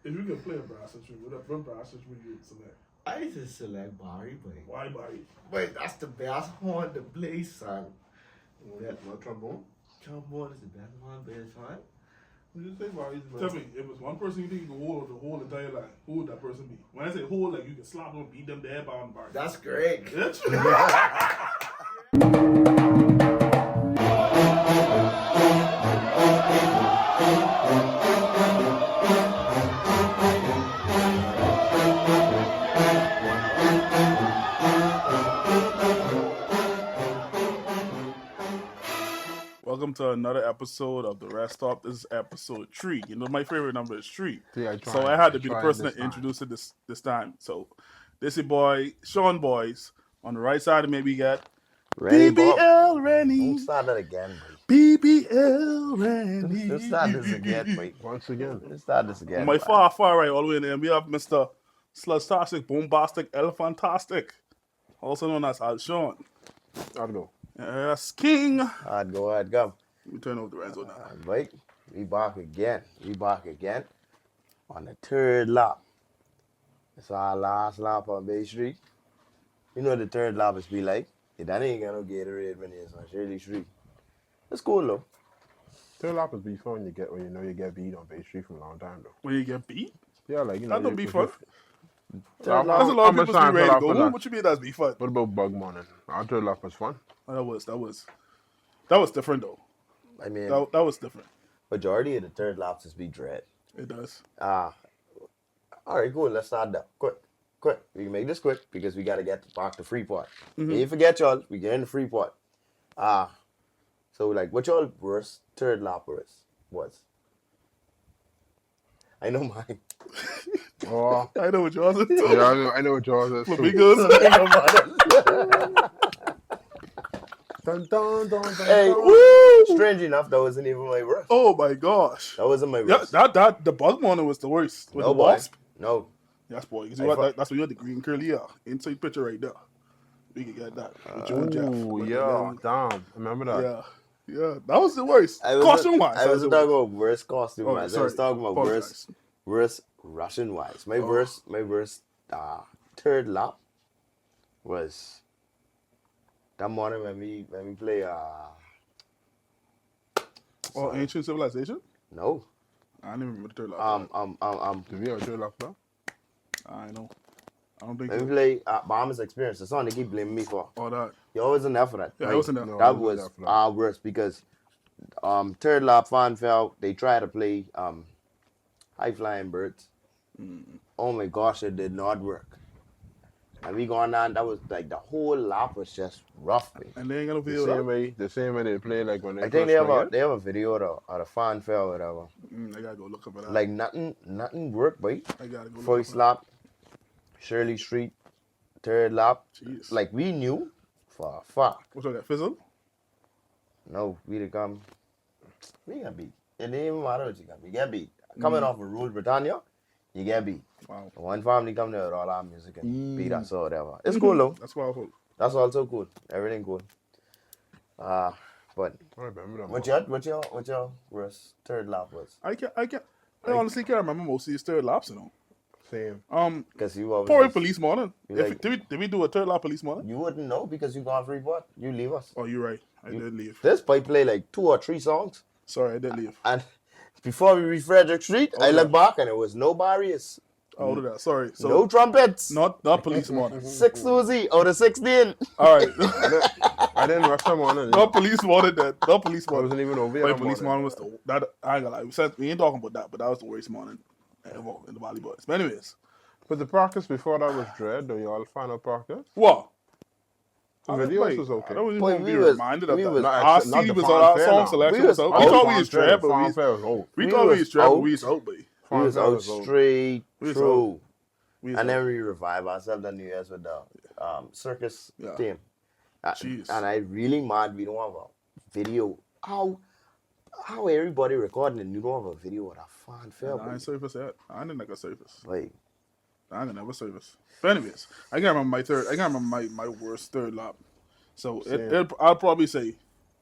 If you can play a brass instrument, what brass instrument you would select? I used to select Barry, but Why Barry? wait, that's the best horn to play, son. What trombone? Trombone is the best horn, bass horn. What did you say, Barry? Tell me, if it's one person you think you can hold the whole entire line, who would that person be? When I say hold, like you can slap them, beat them dead by on Barry. That's great. Welcome to another episode of the RestStop. This is episode 3. You know my favorite number is 3. Yeah, so I had to be the person that introduced it this time. So this is boy Shaun Boys. On the right side of me we got BBL Rennii. Don't start that again, BBL Rennii. Let's start this again, mate. Once again. Let's start this again. On my far right, all the way in there, we have Mr. Slutstastic, Bombastic, Elephantastic, also known as Alshorn. I'll go. Yes, King. I'd go. Let me turn over the Renzo now. Right, we back again. On the third lap. It's our last lap on Bay Street. You know what the third lap is be like? That ain't got no Gatorade when it's on Shirley Street. It's cool though. Third lap is be fun when you know you get beat on Bay Street for a long time though. When you get beat? Yeah, like you know. That don't be fun. There's a lot of people be ready to go. What you mean that's be fun? What about Bug Morning? Our third lap was fun. That was different though. I mean, that was different. Majority of the third laps is be dread. It does. All right, cool. Let's start that quick. We can make this quick because we got to get back to Freeport. Mm-hmm. You forget y'all, we get into Freeport. So like, what y'all worst third lap was? I know mine. Oh, I know what yours is. Yeah, I know what yours is. Flamingos. Hey, woo! Strange enough, that wasn't even my worst. Oh my gosh. That wasn't my worst. Yeah, the bug morning was the worst. With no, the boy. wasp. No. Yes, boy. That's what you had the green curly hair. Inside picture right there. We can get that. With you and Jeff. Oh, yeah. Damn. Remember that? Yeah. That was the worst. Costume-wise. I wasn't talking about worst costume-wise. Oh, I was talking about worst Russian-wise. My worst third lap was that morning when we play Ancient Civilization? No. I didn't remember the third lap. Did we have a third lap now? I know. I don't think when we play Bombers Experience, the song they keep blaming me for. Oh, that. You wasn't there for that. Yeah, I wasn't there. No, that was our worst because third lap fanfare, they tried to play High Flying Birds. Oh my gosh, it did not work. And we going on, that was like the whole lap was just rough. Man. And they ain't got no video. The same way they play like when they I think they have a video of the fanfare or whatever. I gotta go look up at that. Like nothing worked, boy. I gotta go First lap, Shirley Street, third lap. Jeez. Like we knew for a fact. What's that, fizzle? No, we got beat. It didn't even matter what you got. We get beat. Coming off of Rule Britannia, you get beat. Wow. One family come there with all our music and beat us or whatever. It's cool though. That's powerful. That's also cool. Everything cool. But what your worst third lap was? I honestly can't remember most of these third laps, you know. Same. Because you always probably police morning. Like, Did we do a third lap police morning? You wouldn't know because you gone Freeport. You leave us. Oh, you're right. I did leave. This boy play like 2 or 3 songs. Sorry, I did leave. And before we reach Frederick Street, I look back and it was no barriers. Oh, that. Sorry. So no trumpets. Not police morning. 6 Susie out of 16. All right. I didn't rush them on it. Not police morning then. Not police I morning. wasn't even over My here. police morning was that. I ain't gonna lie. We ain't talking about that, but that was the worst morning ever in the Valley Boys. But anyways. But the practice before that was dread. Do y'all final practice? What? The videos was okay. I don't even Boy, want to be reminded of that. Our CD was on, our song selection was out. We thought we was dread, but we thought we was dread, but we was out, buddy. We was out straight through. And then we revive ourselves the New Year's with the circus team. Jeez. And I really mad we don't have a video. How everybody recording and you don't have a video with a fanfare? I ain't surface yet. I didn't like a surface. Like, I didn't have a service. But anyways, I can't remember my worst third lap. So I'll probably say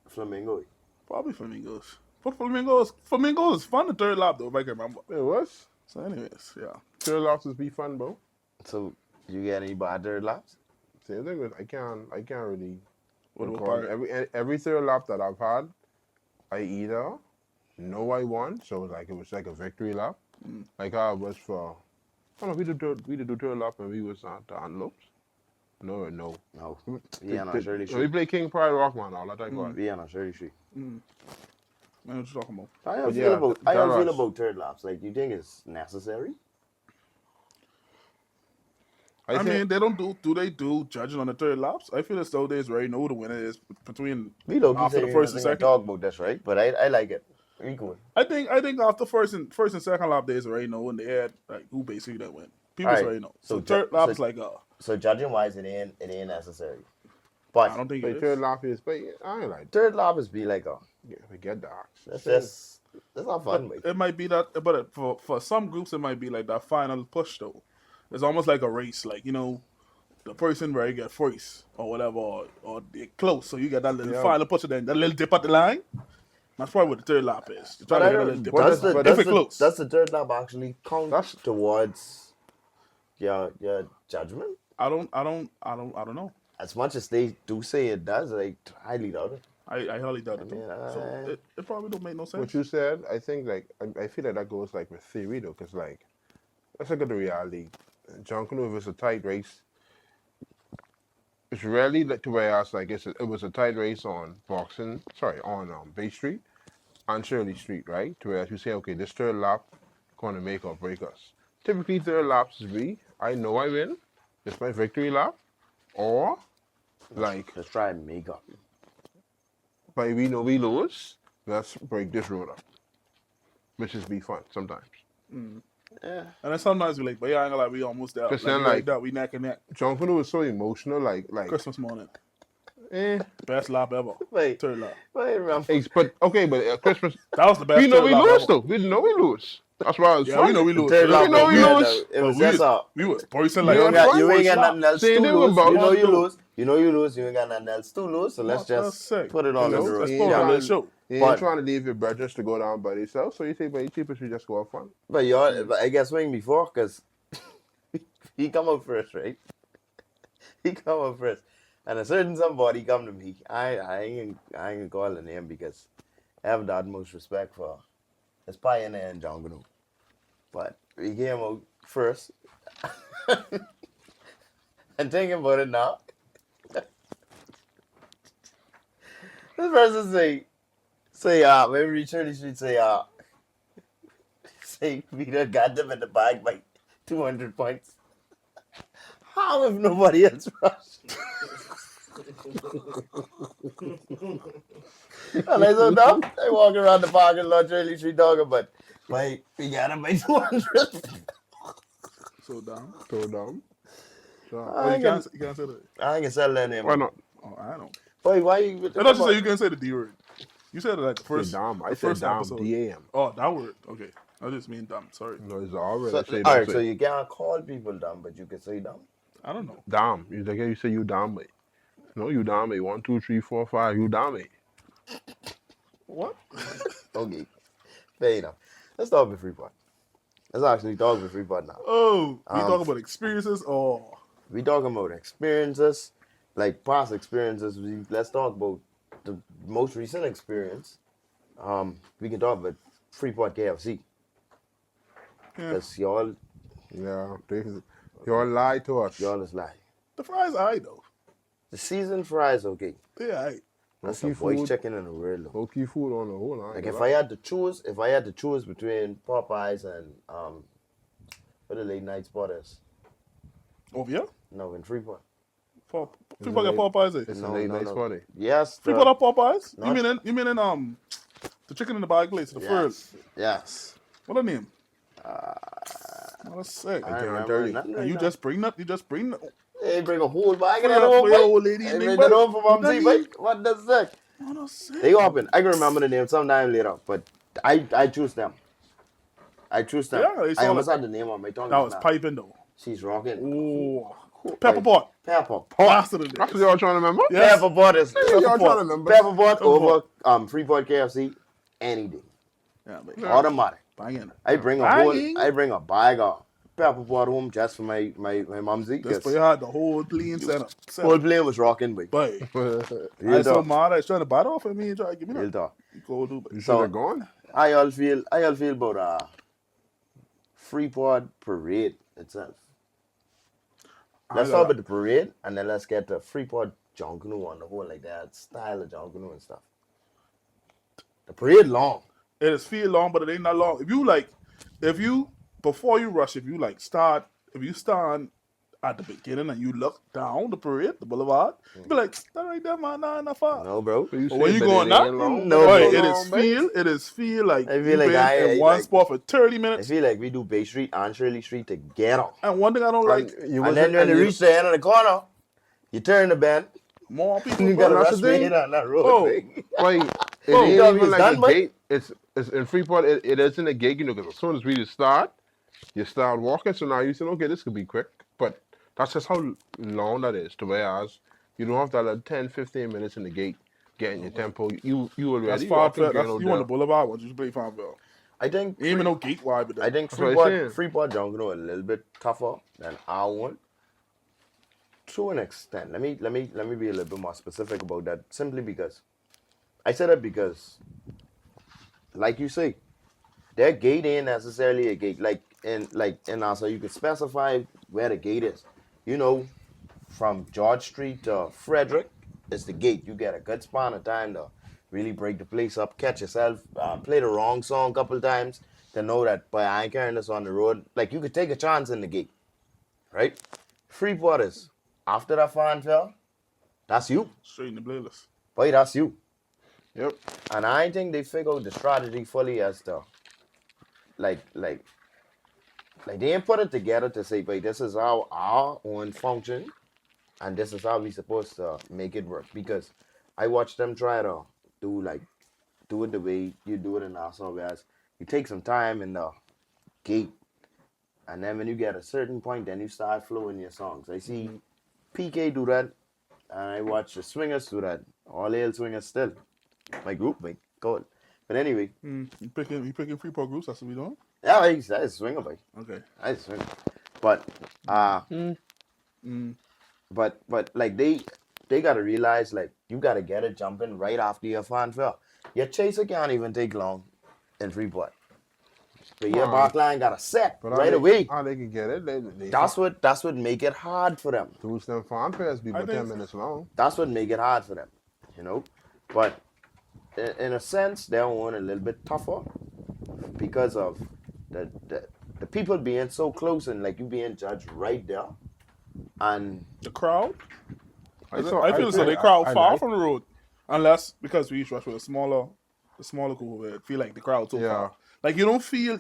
Flamingo. Probably Flamingos. But Flamingos is fun the third lap though, if I can remember. It was? So, anyways, yeah. Third lobsters be fun, bro. So you get any bad third laps? Same thing with I can't really What about recall pirate? every third lap that I've had, I either know I won, so it was like a victory lap. Like I was for I don't know, we did do third lap and we was at the Antelopes. No. No. We are not Shirley We Street. play King Pride Rockman all that time. We are not Shirley Street. Man, what you talking about? How you But feel yeah, about that how you feel rush. about third laps? Like, you think it's necessary? I mean, they don't do they do judging on the third laps? I feel as though they already know the winner is between We low key after say the first and second. talk about this, right? But I like it. We cool. I think after first and second lap, they already know when they had like who basically that win. People Alright, already know. so So third lap so- is like So judging wise, it ain't necessary. But I don't think Like it third is. lap is, but I ain't like third lap is be like we get dark. that's not fun, mate. It might be that, but for some groups, it might be like that final push though. It's almost like a race, like the person where you get first or whatever, or they're close, so you get that little Yeah. final push, and then that little dip at the line. That's probably what the third lap is. You try But to I get a don't- little dip. but at the line. that's If it's close. Does the third lap actually count That's- towards your judgment? I don't know. As much as they do say it does, I highly doubt it. I highly doubt it. I mean, So it probably don't make no sense. What you said, I think I feel like that goes like with theory though, because like let's look at the reality. Junkanoo, if it's a tight race, it's rarely to where I was like it was a tight race on Bay Street and Shirley Street, right? To where you say, okay, this third lap gonna make or break us. Typically third laps is I know I win, it's my victory lap, or like Let's try and make up. by we know we lose, let's break this road up. Which is be fun sometimes. Yeah. And then sometimes we like, but yeah, I ain't gonna lie, we almost there. Cause Like, then, we like- that, we neck and neck. Junkanoo was so emotional, like Christmas morning, eh. best lap ever. Wait, Third lap. But okay, but Christmas That was the best. we know third we lap lose ever. though. We know we lose. That's why I was Yeah, funny. we know we lose. Third Yeah, lap, we know we yeah, lose. It was we just a. We was poison You like ain't that. You ain't got Slap. nothing else to Saying they were lose. about- You know you That's lose. You know you lose. You ain't got nothing else to lose. So let's That's just sick. put it on You the know, road. Let's Yeah. put it on Yeah. the show. You But- ain't trying to leave your brothers to go down by themselves, so you say, but you cheapest we just go have fun. But I guess swing before, because he come up first, right? He come up first. And a certain somebody come to me. I ain't gonna call the name because I have the utmost respect for his pioneer and Junkanoo. But he came out first. And thinking about it now. This person say, when we reach Shirley Street, say we done got them in the bag by 200 points. How if nobody else rushed? And I so dumb. I walk around the parking lot, Shirley Street talking, but we got them by 200. So dumb. So dumb. So, Oh, you can't say that. I ain't gonna sell that name. why not? Oh, I don't. Boy, why you? I thought you said you can say the D word. You said it like the I first. said dumb. I the said first dumb. episode. D-A-M. Oh, that word. Okay. I just mean dumb. Sorry. No, it's already. So, say all right, dumb, so say- you can't call people dumb, but you can say dumb. I don't know. Dumb. You say you dumb, mate. No, you dumb, mate. 1, 2, 3, 4, 5. You dumb, mate. What? Okay, fair enough. Let's talk with Freeport. Let's actually talk with Freeport now. Oh, we Um, talk about experiences or We talking about experiences, like past experiences. Let's talk about the most recent experience. We can talk about Freeport KFC. yeah. Because y'all Yeah. Y'all lied to us. is lying. The fries are though. The seasoned fries, okay. Yeah, That's Okay, a voice food. chicken in the real though. Okay, food on the whole line. Like if I had to choose between Popeyes and what the late night spot is. over here. No, in Freeport. People get Popeyes. It's No, a late no, night no. spotty. Yes. People have Popeyes. No. You mean in the chicken in the bag place, the furs. Yes. What the name? What a sick. I can't remember tell you. nothing And right you now. just bring that. You just bring that. They bring a whole bag For of that your home, old boy. lady. They in bring the that bag. home for Mom That T, boy. What does that? What a sick. They open. I can remember the name sometime later, but I choose them. I choose them. Yeah, they I saw almost that. had the name on my tongue. That just was now. piping though. She's rocking. Oh, pepper pot. Pepper pot. Faster than That's this. what y'all trying to remember? Yes. Pepper pot is Y'all trying to remember? pepper pot over Freeport KFC any day. Yeah, man. Automatic. Banging. I bring a bag of pepper pot home just for my mumsy. Just Because play hard the whole plane setup. whole plane was rocking, boy. But I Real so talk. mad I was trying to buy it off of me and try to give me Real that. talk. You go do, but You So- should have gone. I all feel about Freeport parade itself. Let's talk about the parade, and then let's get the Freeport Junkanoo on the whole, like that style of Junkanoo and stuff. The parade long. It is feel long, but it ain't that long. Before you rush, if you stand at the beginning and you look down the parade, the boulevard, you be like, that right there, man, not enough far. No, bro. So you But when say, you but going it up, ain't long, no, but boy, it's it long, babe. is feel like I feel you like been in one like- spot for 30 I minutes. feel like we do Bay Street and Shirley Street together. And one thing I don't like, And you And then when you reach the end of the corner, you turn the bend, more people. you gotta bro. that's rush the thing. straight on that road. Oh. thing. Like, it Oh, ain't yeah, even it's like done, a but- gate. It's in Freeport. It isn't a gate. You know, because as soon as we start, you start walking. So now you say, okay, this could be quick. But that's just how long that is. To whereas you don't have that like 10, 15 minutes in the gate getting your tempo. You already That's far. walking. That's you on the boulevard once you play Farmville. I think Ain't even no gate wide, but I think That's what I'm saying. Freeport Junkanoo a little bit tougher than our one. To an extent. Let me be a little bit more specific about that. Simply because I said that because, like you say, their gate ain't necessarily a gate. Like in Nassau, you could specify where the gate is. You know, from George Street to Frederick, it's the gate. You get a good span of time to really break the place up, catch yourself, play the wrong song a couple times to know that, but I ain't carrying this on the road. Like, you could take a chance in the gate, right? Freeport is, after that fanfare, that's you. straight in the playlist. Boy, that's you. Yep. And I think they figured out the strategy fully as to, like they ain't put it together to say, but this is how our own function, and this is how we supposed to make it work. Because I watched them try to do it the way you do it in Nassau, whereas you take some time in the gate, and then when you get a certain point, then you start flowing your songs. I see PK do that, and I watch the swingers do that. All hail swingers still. My group, my God. But anyway, You picking Freeport groups. That's what we doing. yeah, that is swinger, boy. Okay. I is swinger. But but like they gotta realize, like, you gotta get it jumping right after your fanfare. Your chaser can't even take long in Freeport. But your Wow. back line gotta set But right away. How they can get it? They That's what make it hard for them. Those them fanfares be I about think 10 minutes long. That's what make it hard for them, you know. But in a sense, they're one a little bit tougher because of the people being so close and like you being judged right there, and The crowd. I I feel so. think They crowd I far like- from the road, unless because we rush with a smaller group. Where it feel like the crowd so Yeah. far. Like you don't feel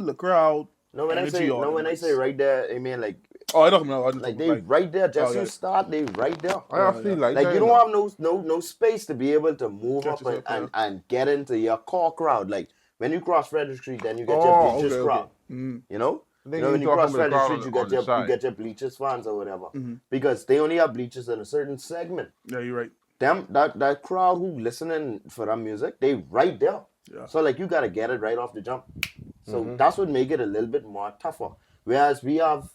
the crowd. no, when energy or I say right there, I mean like Oh, I don't know. I like they right there. Just Oh, you yeah. start, they right there. I actually like Like that. you don't have no space to be able to move Catch up and, yourself, and get into your core crowd. Like when you cross Frederick Street, then you get Oh, your bleachers okay, crowd. Mm. You know? I think When you talking cross about the Frederick crowd Street, on the side. you get your bleachers fans or whatever. Mm-hmm. Because they only have bleachers in a certain segment. Yeah, you're right. Them that crowd who listening for that music, they right there. Yeah. So like you gotta get it right off the jump. So Mm-hmm. that's what make it a little bit more tougher. Whereas we have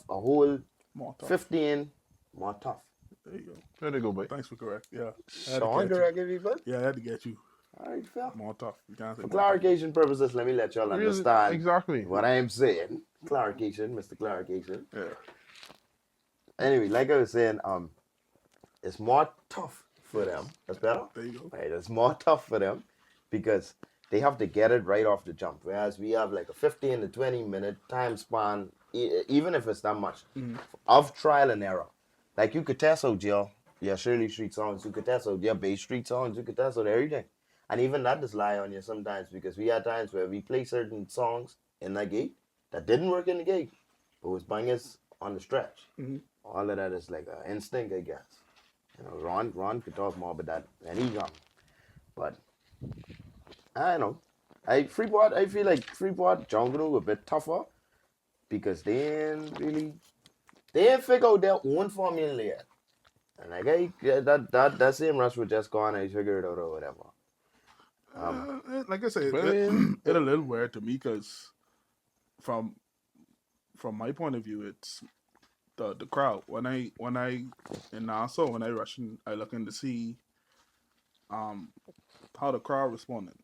a whole More tough. 15 more tough. There you go. There they go, boy. Thanks for correct. Yeah. I had to Sean, get you. correct everybody? Yeah, I had to get you. Alright, fair. More tough. You can't say For more clarification purposes, let me let y'all Really? understand Exactly. what I am saying. Clarification, Mr. Clarification. tough. Yeah. Anyway, like I was saying, it's more tough for them. That's better? There you go. Right, it's more tough for them because they have to get it right off the jump. Whereas we have like a 15 to 20 minute time span, even if it's that much, of trial and error. Like you could test out your Shirley Street songs, you could test out your Bay Street songs, you could test out everything. And even that just lie on you sometimes because we had times where we play certain songs in that gate that didn't work in the gate, but was bangers on the stretch. All of that is like an instinct, I guess. You know, Ron could talk more about that when he come. But I don't know. I feel like Freeport Junkanoo a bit tougher because they ain't figure out their own formula yet. And like that same rush was just gone, I figured it out or whatever. Like I said, But it's a little weird to me because from my point of view, it's the crowd. When I in Nassau, when I rushing, I looking to see how the crowd responded.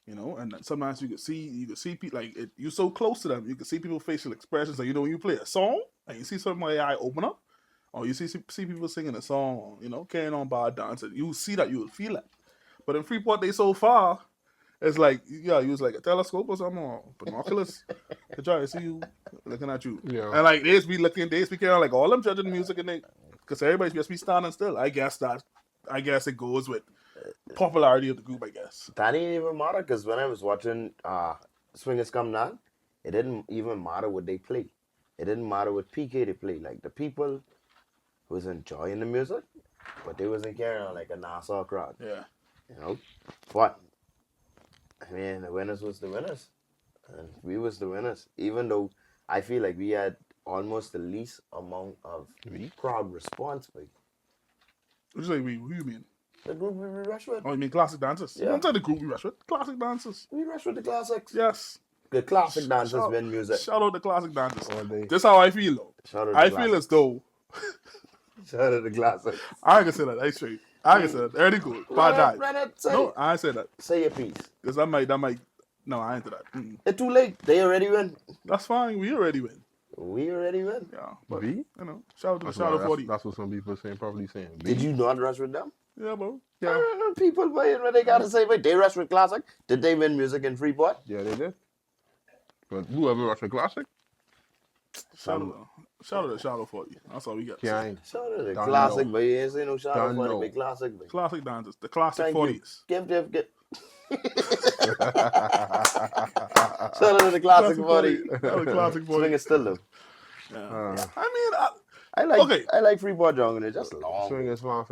You know, and sometimes you can see people like you're so close to them, you can see people's facial expressions. Like, you know, when you play a song and you see somebody's eye open up, or you see people singing a song, or, you know, carrying on by dancing, you see that, you will feel it. But in Freeport, they so far, it's like use like a telescope or something, or binoculars to try to see you looking at you. Yeah. And like they just be carrying on like all them judging the music, and because everybody just be standing still. I guess it goes with popularity of the group, I guess. That didn't even matter because when I was watching Swingers Come Down, it didn't even matter what they play. It didn't matter what PK they play. Like, the people was enjoying the music, but they wasn't carrying on like a Nassau crowd. Yeah. You know? But, I mean, the winners was the winners. And we was the winners. Even though I feel like we had almost the least amount of crowd response. But What you say? Who you mean? the group we rushed with. Oh, you mean classic dancers? Yeah. Don't say the group we rush with. Classic dancers. We rushed with the classics. Yes. The classic dancers win music. Shout out the classic dancers. All day. This how I feel though. Shout out the I classics. feel as though Shout out the classics. I ain't gonna say that. I straight. I ain't gonna say that. Everything good. Bad die. Rennet, say, No, I ain't say that. say your piece. Because that might. No, I ain't do that. It's too late. They already win. That's fine. We already win. We already win. Yeah. But, B? you know, shout out to the Shadow 40. That's what some people are saying, probably saying. B. Did you not rush with them? Yeah, bro. Yeah. People, what they gotta say, but they rushed with classic. Did they win music in Freeport? Yeah, they did. But whoever watched the classic, Shout out to the Shadow 40. That's all we got. yeah, I ain't. Shout out the Don't classic, know. but you ain't say no shout out Don't for the know. big classic. But Classic dancers. The classic thank 40s. you. Give. Shout out to the classic 40. The classic 40. Swing it still though. Yeah. I mean, I like Freeport Junkanoo. It's just long. Swingers fan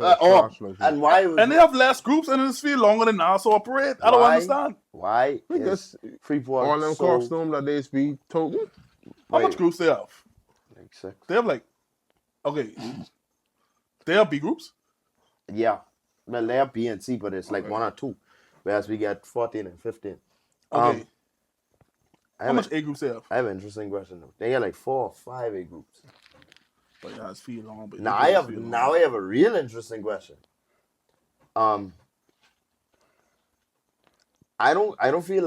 And why? and they have less groups and it's feel longer than Nassau Parade. I don't Why? understand. Why Because is Freeport all them so costumes that they be toting. How Wait. much groups they have? like 6? They have they have B groups? Yeah. Well, they have B and C, but it's like 1 or 2. Whereas we get 14 and 15. Okay. I How have, much A groups they have? I have an interesting question though. They get like 4 or 5 A groups. But yeah, it's feel long. But Now I have a real interesting question. I don't feel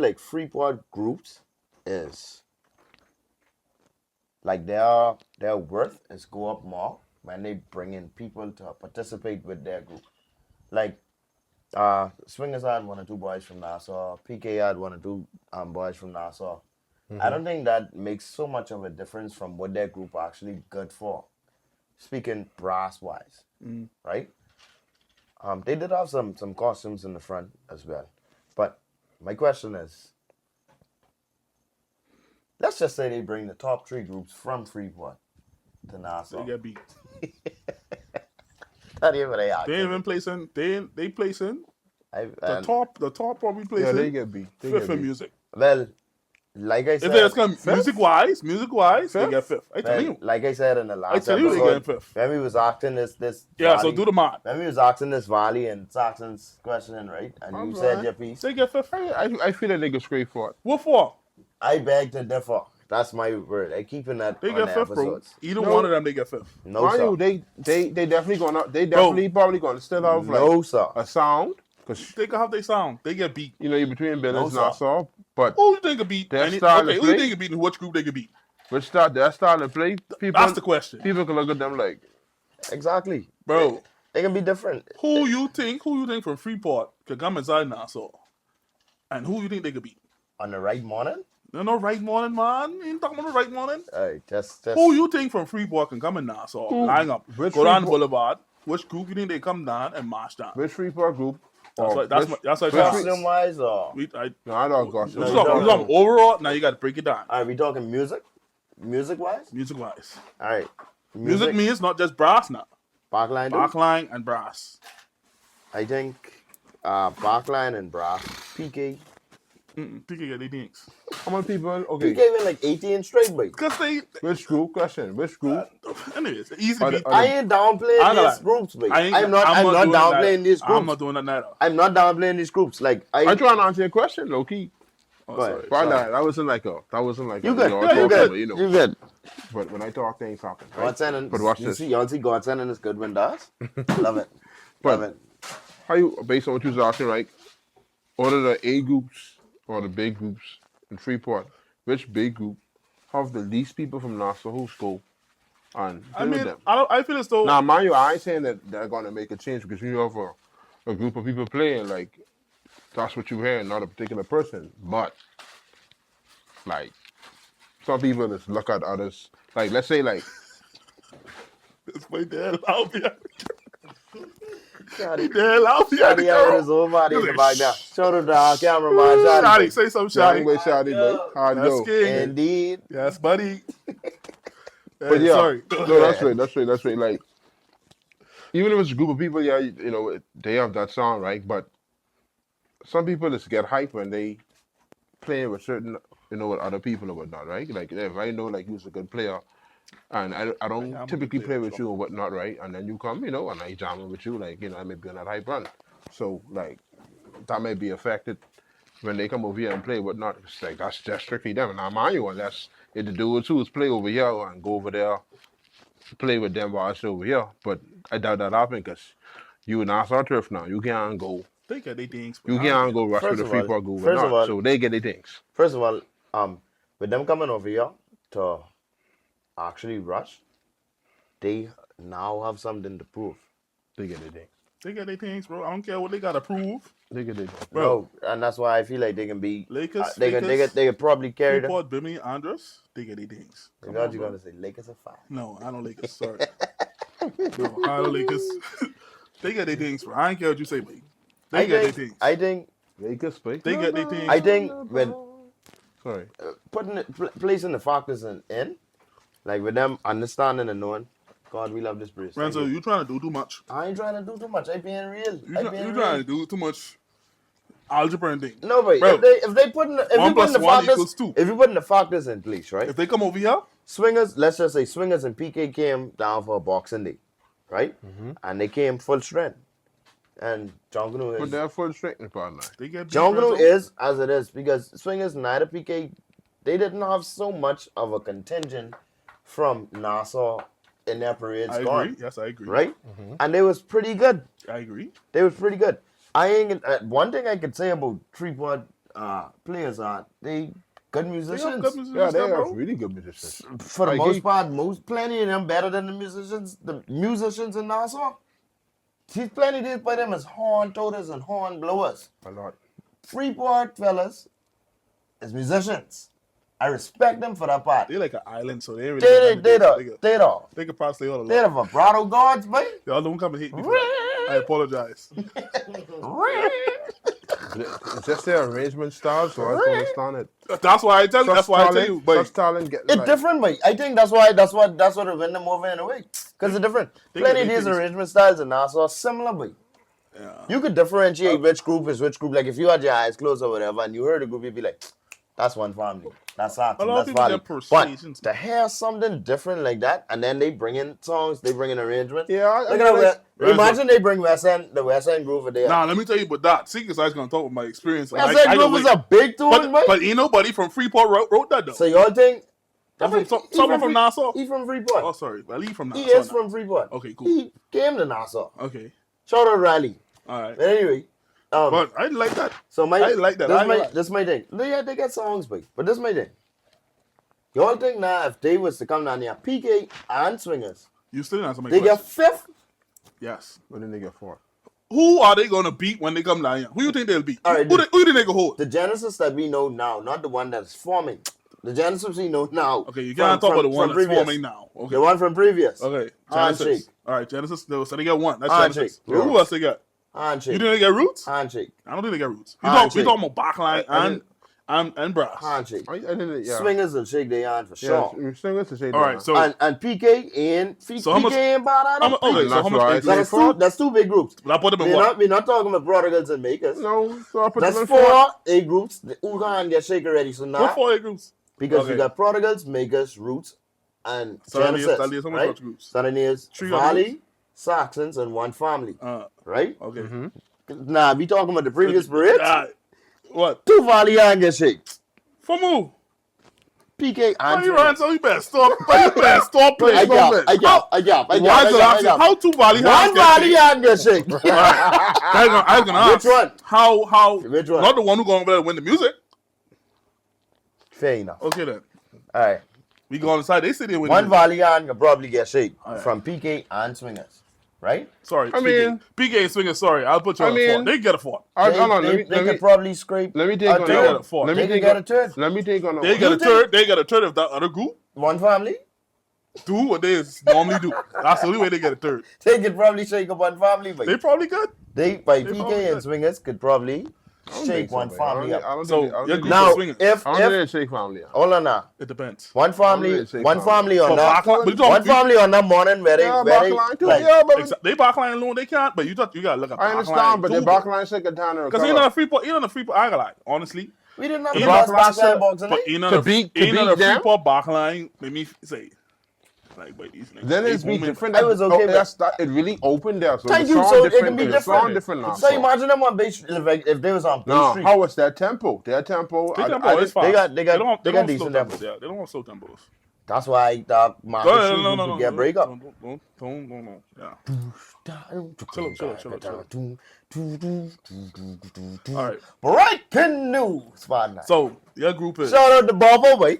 like Freeport groups is like their worth is go up more when they bring in people to participate with their group. Like Swingers had 1 or 2 boys from Nassau, PK had 1 or 2 boys from Nassau. I don't think that makes so much of a difference from what their group are actually good for. Speaking brass wise, right? They did have some costumes in the front as well. But my question is, let's just say they bring the top 3 groups from Freeport to Nassau. They get beat. Not even they are. They ain't even placing. They placing the top probably Yeah, placing they get beat. They fifth get in beat. music. Well, like I If said, there's music wise, they get fifth. I tell well, you. like I said in the last I tell you they episode, get fifth. when we was asking this Yeah, so Valley- do the math. when we was asking this Valley and Saxon's question, right? And you Alright. said your piece. They get fifth. I feel like they go straight for it. What for? I beg to differ. That's my word. I keeping that They on get the fifth, bro. episodes. Either No. one of them, they get fifth. No, Mind sir. you, they definitely gonna probably gonna still have No, like sir. a sound because They can have their sound. They get beat. you know you're between Bill No, and sir. Nassau, but Who you think can beat? They're starting to Who you play. think can beat in which group they can beat? which they're starting to play. People, That's the question. people can look at them like, Exactly. Bro, They can be different. who you think from Freeport could come inside Nassau? And who you think they could beat? On the right morning? No right morning, man. You ain't talking about the right morning. Alright, just Who you think from Freeport can come in Nassau, line up, Which go down the Freeport- boulevard? Which group you think they come down and march down? which Freeport group? That's or what that's which- what costume wise or No, I don't got you No, talking overall. Now you got to break it down, alright, we talking music? Music wise? music wise. Alright. Music means not just brass now, Backline. backline and brass. I think backline and brass. PK. PK get their things. How many people? Okay. PK win like 18 straight, boy. Because they, Which group? Question. Which group? anyways, easy Are the- beat. are I ain't downplaying I ain't gonna these lie. groups, boy. I ain't- I'm not doing that downplaying neither. these groups. I'm not doing that neither. I'm not downplaying these groups. Like I trying to answer your question, low key. Oh, Go ahead. sorry. But Sorry. that wasn't like you good. y'all You talking, good. but, you know. You good. But when I talk, things happen. Right? Godsend But watch you this. see, y'all see Godsend and it's good when does. Love it. But- Love it. How you, based on what you was asking, right? Out of the A groups or the big groups in Freeport, which big group have the least people from Nassau who go and I play with mean, them? I feel as though Now, mind you, I ain't saying that they're gonna make a change because you have a group of people playing, like that's what you hear, not a particular person. But like some people just look at others. Like let's say like it's my dad out here. Shotty. Dad out here. Shotty out with his old body in the back now. Shout out to our cameraman, Shotty, Shotty. say something, Shotty, Shotty. wait, Shotty, boy. Hard That's go. king. Indeed. Yes, buddy. But Hey, yeah, sorry. no, that's right. Like, even if it's a group of people, yeah, you know, they have that song, right? But some people just get hyped when they play with certain, you know, with other people or whatnot, right? Like, if I know, like, you're a good player, and I don't I'm a typically good play player, with you or whatnot, right? And then you come, you know, and I jamming with you, like, you know, I may be on that hype run. So, like, that may be affected when they come over here and play whatnot. It's like, that's just strictly them. Now, mind you, unless if the dude too is play over here and go over there, play with them while it's over here. But I doubt that happen because you in Nassau turf now. You can't go. They get their things. You can't go rush First with the of all- Freeport group or first of not. all- So they get their things. First of all, with them coming over here to actually rush, they now have something to prove. They get their things. They get their things, bro. I don't care what they gotta prove. They get their things. Bro. No, and that's why I feel like they can be. Lakers, they could probably carry them. Freeport, Bimini, Andres, they get their things. I Come thought on, you bro. were gonna say Lakers are fine. No, I don't Lakers. Sorry. No, I don't Lakers. They get their things, bro. I don't care what you say, but they get their things. I think Lakers play. They get their things. I think when Sorry. putting it, placing the factors in, like with them understanding and knowing, God, we love this place. Renzo, you trying to do too much. I ain't trying to do too much. I being real. You I try- being you real. trying to do too much algebra and things. No, but Bro, if they put the one plus factors, one equals two. if you putting the factors in place, right? If they come over here, Swingers, let's just say Swingers and PK came down for a boxing day, right? And they came full strength. And Junkanoo But is they're full strength in part now. they get beat, Junkanoo Renzo. is as it is because Swingers neither PK they didn't have so much of a contingent from Nassau in their parades I gone, agree. Yes, I agree. right? And they was pretty good. I agree. They was pretty good. I ain't one thing I could say about Freeport players are they good They musicians. have good musicians Yeah, they there, are bro. really good musicians. For the Like, most he- part, plenty of them better than the musicians in Nassau. See, plenty did by them as horn toters and horn blowers. A lot. Freeport fellas is musicians. I respect them for that part. They like an island, so they ain't They really. the They could possibly all they the vibrato gods, boy. Y'all don't come and hate me for that. I apologize. It's just their arrangement style, so I don't understand it. That's why I tell you. That's why I tell you. But Such talent get It's like, different, boy. I think that's what it win them over in a way. Because it's different. They Plenty got of their these things. arrangement styles in Nassau are similar, boy. yeah. You could differentiate which group is which group. Like if you had your eyes closed or whatever, and you heard a group, you'd be like, "That's one family. That's our A team. lot of That's people family." get persuasions. But to hear something different like that, and then they bring in songs, they bring in arrangements. Yeah, I Look mean, at like, that. Right, Imagine they bring the West End groove there. Nah, let me tell you about that. See, because I was gonna talk about my experience. and West End I groove can is wait. a big tune, boy. But ain't nobody from Freeport wrote that though. So y'all think? Someone from Nassau. He from Freeport. Oh, sorry. Well, he from Nassau. He is now. from Freeport. Okay, cool. He came to Nassau. Okay, Shout out Riley. all right. But anyway, But I like that. so my I like that. This my thing. They get songs, but this my thing. Y'all think now if they was to come down here, PK and Swingers, You still didn't answer my they question. get fifth. Yes. what did they get for? Who are they gonna beat when they come down here? Who you think they'll beat? All right, who do you think they can hold? The Genesis that we know now, not the one that's forming. The Genesis we know now. Okay, you can't talk about the one that's previous. forming now. Okay. The one from previous. Okay. Handshake. Genesis. All right, Genesis. So they get one. That's Handshake. Genesis. Who else they got? Handshake. You think they get Roots? Handshake. I don't think they get Roots. Handshake. We talking about Backline and And brass. handshake. I didn't. Yeah. Swingers will shake their hand for Yeah. sure. Swingers to say All right, that. so And PK ain't So how much- ain't bad at all. okay, so how much? That's That's, right. That's two big groups. I put them in what? We're not talking about prodigals and makers. No, so I put That's them in 4 A groups. Who can get shake already? So What now 4 groups? because Okay. you got prodigals, makers, roots, and So that Genesis, leaves how much right? groups? So that is 3 other Valley, Saxons, and one family, right? Okay. Now we talking about the previous parade. What? 2 Valley and get shake. From who? PK Oh, and you ran, so you better stop. You better stop playing. I got. Why is it asking how 2 Valley One hands get Valley shake? and get shake. I was gonna ask. Which one? How? Which one? Not the one who going over there to win the music. Fair enough. Okay then. All right. We go on the side. They sit there with One Valley and can probably get shake Alright. from PK and swingers, right? Sorry, I mean- PK and Swinger. Sorry, I'll put you I on mean- the 4. They can get a 4. Hold on, They could probably scrape. let me take a on They third. got a that. 4. Let me They could take get on. a third. Let me take on. They got a third. They got a third if that other group One family. do what they normally do. That's the only way they get a third. They could probably shake up one family, but They probably could. by probably PK and could. swingers could probably shake one family I up. don't So, think. I don't your think- group Now, is swingers. if I don't think they shake family. hold on now, It depends. one family didn't say on family. that But you talking- one family on that morning where they Yeah, where they backline too. like, Yeah, but They backline alone, they can't. But you gotta look at I understand, but the backline second time because ain't on a Freeport. Ain't on a Freeport. I ain't gonna lie, honestly. we didn't have Ain't the best backline backline boxing. But eh? ain't on To a beat ain't on a them? Freeport backline. Let me say, like, but these niggas. Then they it's be booming. different. I was okay, it really opened there. So Thank the you. song So it different, can be the song different. different now. So imagine them on base if they was on base No, street. how was their tempo? Their tempo. They I tempo is didn't- fast. they got They don't slow decent tempos. tempos. Yeah, they don't have slow tempos. That's why the market No, street group would get break up. Don't. Yeah. All right. Breaking news, partner. So your group is Shout out to Bobo, boy.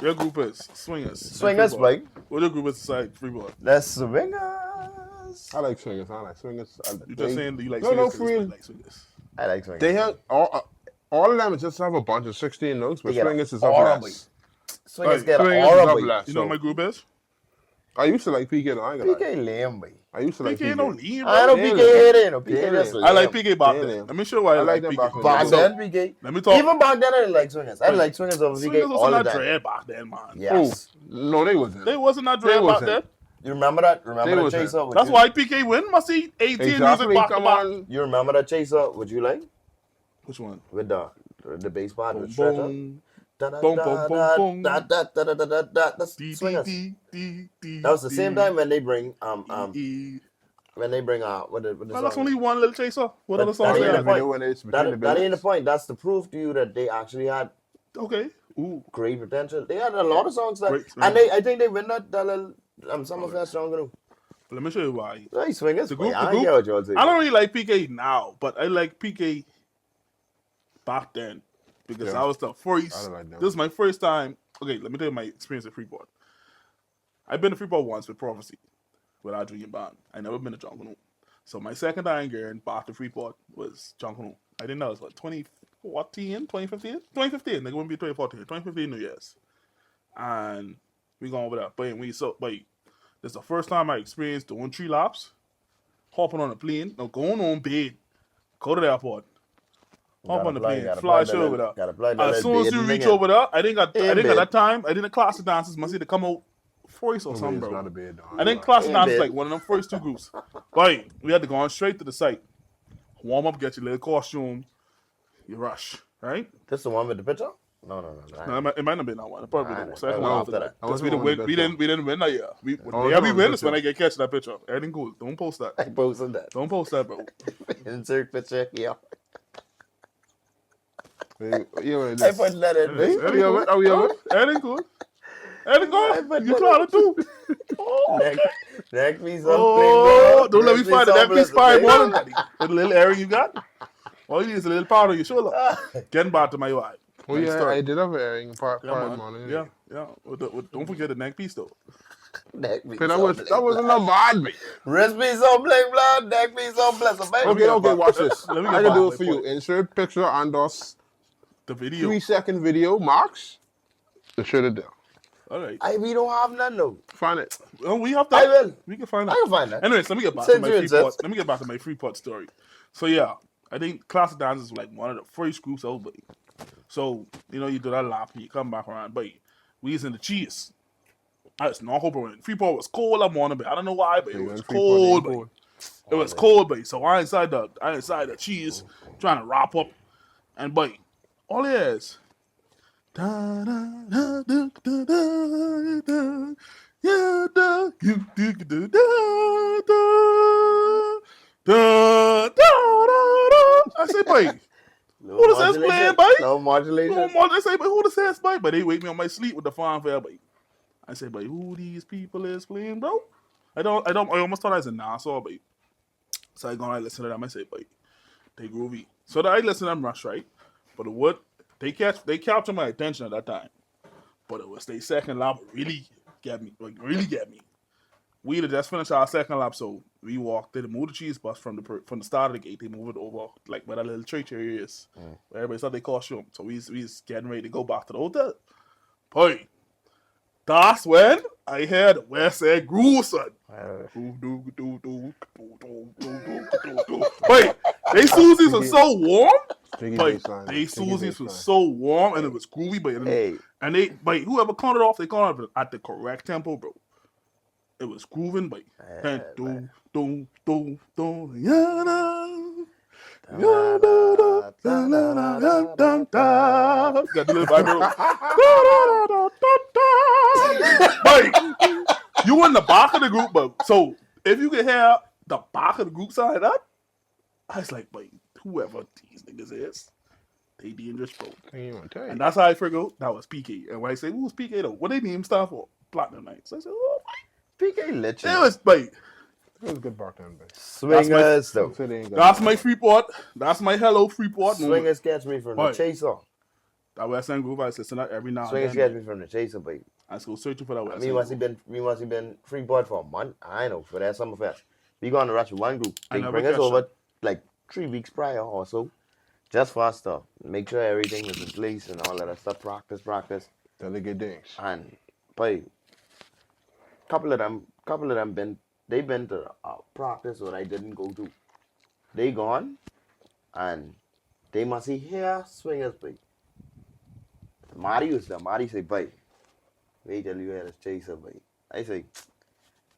your group is swingers. Swingers, Freeport. boy. What your group is inside Freeport? Let's swingers. I like swingers. I like swingers. You just saying you like No, swingers? no, 'cause for real. you like swingers. I like swingers. They have all of them just have a bunch of 16 notes, but They get swingers is up aura, less. Swingers Right, get an swingers is aura, up boy. less. You know So what my group is? I used to like PK. Though, I ain't gonna lie. PK lame, boy. I used to like PK no PK. lean, I know bro. Yeah, PK yeah. hate it. No, PK Yeah, just yeah. I like lame. PK back Yeah, then. yeah. Let me show you why I like like them PK. back then. Back So- then, PK. Let me talk. Even back then, I didn't like swingers. I didn't like swingers over Swingers PK was all the not time. dread back then, man. Yes. No, they wasn't. They wasn't that They dread back wasn't. then. You remember that? They Remember the wasn't. chaser? Would That's you- why PK win. Must see 18 Exactly. music back to Come back. on. You remember that chaser? Would you like Which one? with the bass part, Boom, the stretcher? boom. Da-da, boom, da, boom, da, boom. da, da, da, da, da, da, da. That's D, swingers. D, D, D, That was the D, same time when they bring E. what the Well, that's song. only one little chaser. What But other songs that they ain't have? the point. Video when it's between the That ain't the buildings. point. That's the proof to you that they actually had Okay. Ooh. great potential. They had a lot of songs that, Great and I think they win that little some of that song. But let me show you why. Hey, swingers. The group, I the don't get group, what y'all say. I don't really like PK now, but I like PK back then because Yeah. I was the first. I don't like them. This is my first time. Okay, let me tell you my experience at Freeport. I've been to Freeport once with Prophecy, with our Julian Believe. I never been to Junkanoo. So my second time getting back to Freeport was Junkanoo. I didn't know it was what 2014, 2015, 2015. Like it wouldn't be 2014, 2015 New Year's, and we going over there. But this is the first time I experienced doing 3 laps, hopping on a plane, no going on bed, go to the airport, hop on the plane, fly straight over there. Gotta play As soon as you reach over there, I think at that time, I didn't class the dancers must either come out first or something, It's bro. not a bad dog. I think class the In dancers bed. like one of them first 2 groups. Right, we had to go on straight to the site, warm up, get your little costume, you rush, right? This the one with the picture? No. No, it might not be that one. It probably Nah, the second nah, one nah, after nah. that. I Because was we didn't on win. the We picture. didn't win that year. We Oh, yeah, no, we on win the is when I picture. get catch that picture. Everything cool. Don't post that. I posted that. Don't post that, bro. Insert picture here. Yeah, what it I is. put that in. Everything Are we over? Are we over? Everything cool. Everything I good. put You that clouded too. Next piece of Oh, don't let me find it. That piece fire more. more than that. With a little area you got. All you need is a little powder on your shoulder. Getting back to my eye. Oh Nice yeah, story. I did have an airing part Yeah, man. morning. Yeah. Don't forget the neck piece though. That wasn't a bad me. Wrist piece on bling blood, neck piece on bless. Okay, watch this. Let me I get can back do to it my for you. point. Insert picture and us The video. 3-second video marks. To shut it down. All right. We don't have none though. Find it. Well, we have I that. will. We can find I that. can find that. Anyways, let me get back Since to you my insist. Freeport. Let me get back to my Freeport story. So yeah, I think classic dance is like one of the first groups out, but so you do that lap and you come back around, but we was in the cheese. I was not hoping Freeport was cold that morning, but I don't know why, but it was cold, but it was cold, but so I inside the cheese trying to wrap up, and but all it is. Da, da, da, da, da, da, da, yeah, da, you, da, da, da, da, da, da. I say, boy, who the says playing, boy? No modulation. I say, but who the says, boy? But they wake me on my sleep with the fanfare, boy. I say, boy, who these people is playing, bro? I almost thought I was in Nassau, boy. So I go and I listen to them. I say, boy, they groovy. So I listen to them rush, right? But what? They captured my attention at that time, but it was their second lap really get me. We had just finished our second lap, so we walked. They moved the cheese bus from the start of the gate. They moved it over like where that little church area is, where everybody thought they costume. So we was getting ready to go back to the hotel. Boy, that's when I heard the West Side Groove, son. Wait, they Susies were so warm. They Susies was so warm and it was groovy, but whoever counted off, they counted off at the correct tempo, bro. It was grooving, but you in the back of the group, but so if you could hear the back of the group side up, I was like, but whoever these niggas is, they dangerous, bro. And that's how I figured out that was PK. And when I say, who's PK though? What they name stand for? Platinum Nights. I said, oh, PK literally. it was, like, It was good bartender. Swingers, though. That's my Freeport. That's my hello Freeport. Swingers catch me from the chaser. That West End Groove, I listen to that every now and Swingers then. catch me from the chaser, baby. I just go searching for that West End Me must have been Freeport for a month. I know, for that summer fest. We going to rush with one group. They bring us over like 3 weeks prior or so. Just for us to make sure everything is in place and all that stuff. Practice. Delegate things. And, boy, couple of them they've been to practice what I didn't go to. They gone, and they must see here swingers, boy. Marty was there. Marty say, boy, wait till you hear this chaser, boy. I say,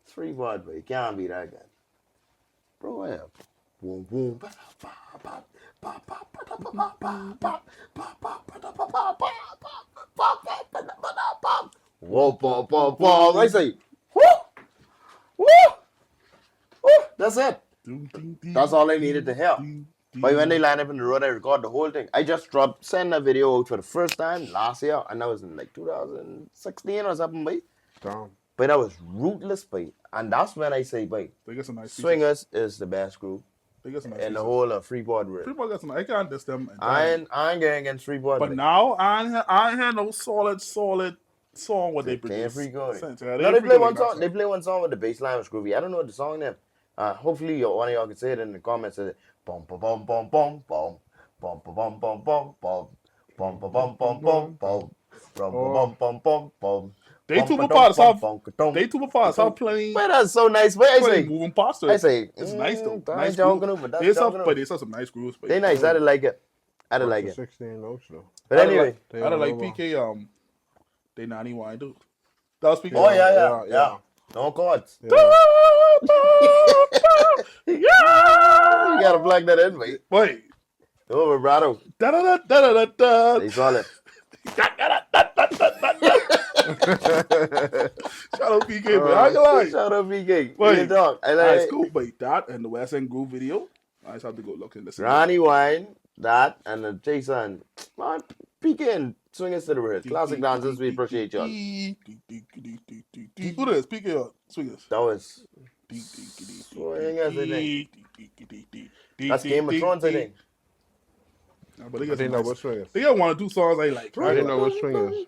it's Freeport, boy. Can't be that good. Bro, I have boom, boom, whoa. I say, woo! That's it. That's all I needed to hear. But when they line up in the road, I record the whole thing. I just sent a video out for the first time last year, and that was in like 2016 or something, boy. Damn. But that was rootless, boy. And that's when I say, boy, Swingers is the best group in the whole of Freeport world. Freeport got some. I can't diss them. I ain't getting against Freeport. But now I ain't had no solid song what they produce. They play one song. They play one song with the bass line was groovy. I don't know what the song name. Hopefully one of y'all can say it in the comments. Bum bum bum bum bum bum bum bum bum bum bum bum bum bum bum bum bum bum bum bum. They two parts how playing. But that's so nice. But I say moving past it. I say it's nice though. Nice Junkanoo, but that's but they saw some nice grooves. They nice. I didn't like it. 16 notes though. But anyway, I don't like PK. They 91 do. That was PK. Oh yeah. No chords. Yeah. You gotta plug that in, mate. Wait. Oh, vibrato. Da. They saw it. Shout out PK, man. I can lie. Shout out PK. Wait, dog. That's cool. But that and the West End Groove video, I just have to go look and listen. Ronnie Wine, that and the Jason. Man, PK and Swingers to the world. Classic dancers, we appreciate y'all. Who is PK or Swingers? That was Swingers, I think. That's Game of Thrones, I think. Yeah, but they got Swingers. They got 1 or 2 songs I like. I didn't know what Swingers.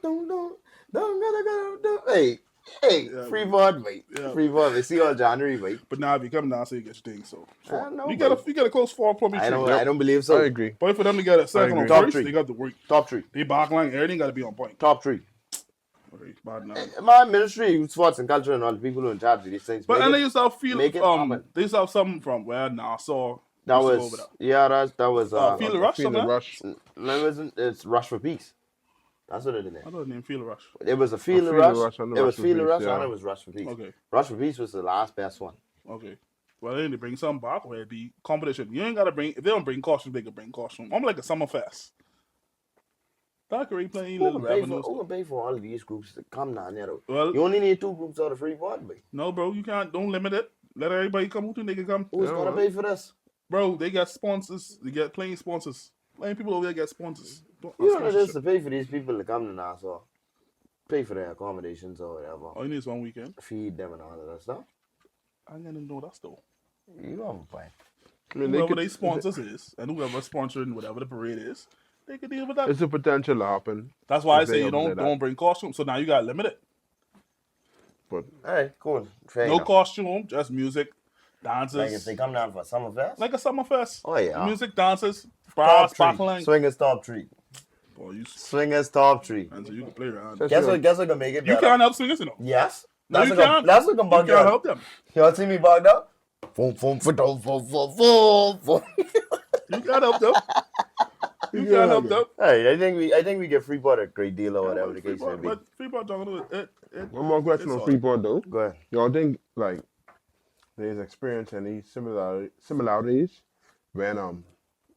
Hey, Freeport, mate. Yeah. Freeport, they see all January, mate. But now if you come down, so you get your thing. So know, you get a close 4 probably. I don't believe so. I agree. But for them to get a second on Top first, 3. they got the work. Top 3. They backline, everything got to be on point. Top 3. Okay, bad now. My ministry, sports and culture and all the people who are in charge of these things. But and they used to feel make it happen. they used to have something from where Nassau That Used to go was over that was Feel the Rush, Feel the something? Rush. no, it wasn't. It's Rush for Peace. That's what it is. I thought it named Feel the Rush. It was a Feel Feel the the Rush. Rush and the It Rush was for Feel the Peace, Rush yeah. and it was Rush for Peace. Okay. Rush for Peace was the last best one. Okay. Well, then they bring something back where it be competition. You ain't gotta bring. If they don't bring costumes, they can bring costumes. I'm like a summer fest. That could be playing Who little can pay revenues. for all of these groups to come down there though? Well, You only need 2 groups out of Freeport, boy. no, bro, you can't. Don't limit it. Let everybody come out and they can come. Who's Yeah, gonna man. pay for this? Bro, they got sponsors. They get playing sponsors. Playing people over there get sponsors. You know what it is to pay for these people to come to Nassau? Pay for their accommodations or whatever. All you need is one weekend. Feed them and all of that stuff. I ain't gonna know that though. You have a point. I mean, Whoever they sponsors is, and whoever sponsoring whatever the parade is, they can deal with that. It's a potential to happen, That's why I if say they you open it don't up. bring costumes. So now you got limited. but Alright, cool. Fair No enough. costume, just music, Like if dances, they come down for Summerfest. like a summer fest. Oh yeah. Music, dances, brass, Top sparkling. tree. Swingers top tree. Boy, you Swingers top tree. and so you can play around. Just- Guess what can make it You better? can't help swingers, you know. Yes. No, That's you what can't. That's what can You bug can't you. help them. Y'all see me bugged up? Boom, boom, boom, boom, boom, boom, boom. You can't help them. You can't help them. Hey, I think we give Freeport a great deal or whatever the case may be. But Freeport Junkanoo, one more question it's on all Freeport though. Go ahead. Y'all think like there's experience any similarities when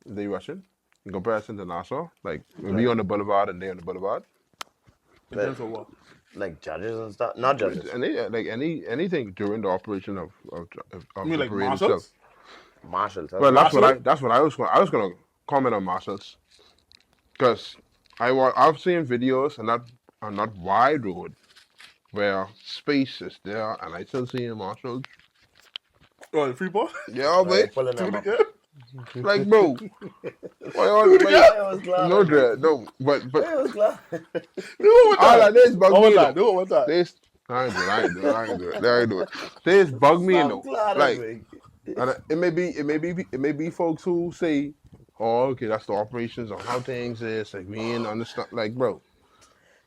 they rushing in comparison to Nassau? Like when we on the boulevard and they on the boulevard? depends on what. Like judges and stuff? Not judges. And anything during the operation of You mean the like parade marshals? itself. Marshals. Well, Marshal? that's what I was gonna comment on marshals, because I've seen videos and not wide road where space is there and I still see marshals. Oh, in Freeport? Yeah, Right, but pulling them up. like bro, why y'all I was glad. no dread, no, but I was glad. Do it with all that. like this bug Oh, me one time. though. Do it one time. This I ain't do it. This bug me I'm though. glad. Like Like, and it may be folks who say, oh, okay, that's the operations on how things is. Like, we ain't understand. Like, bro,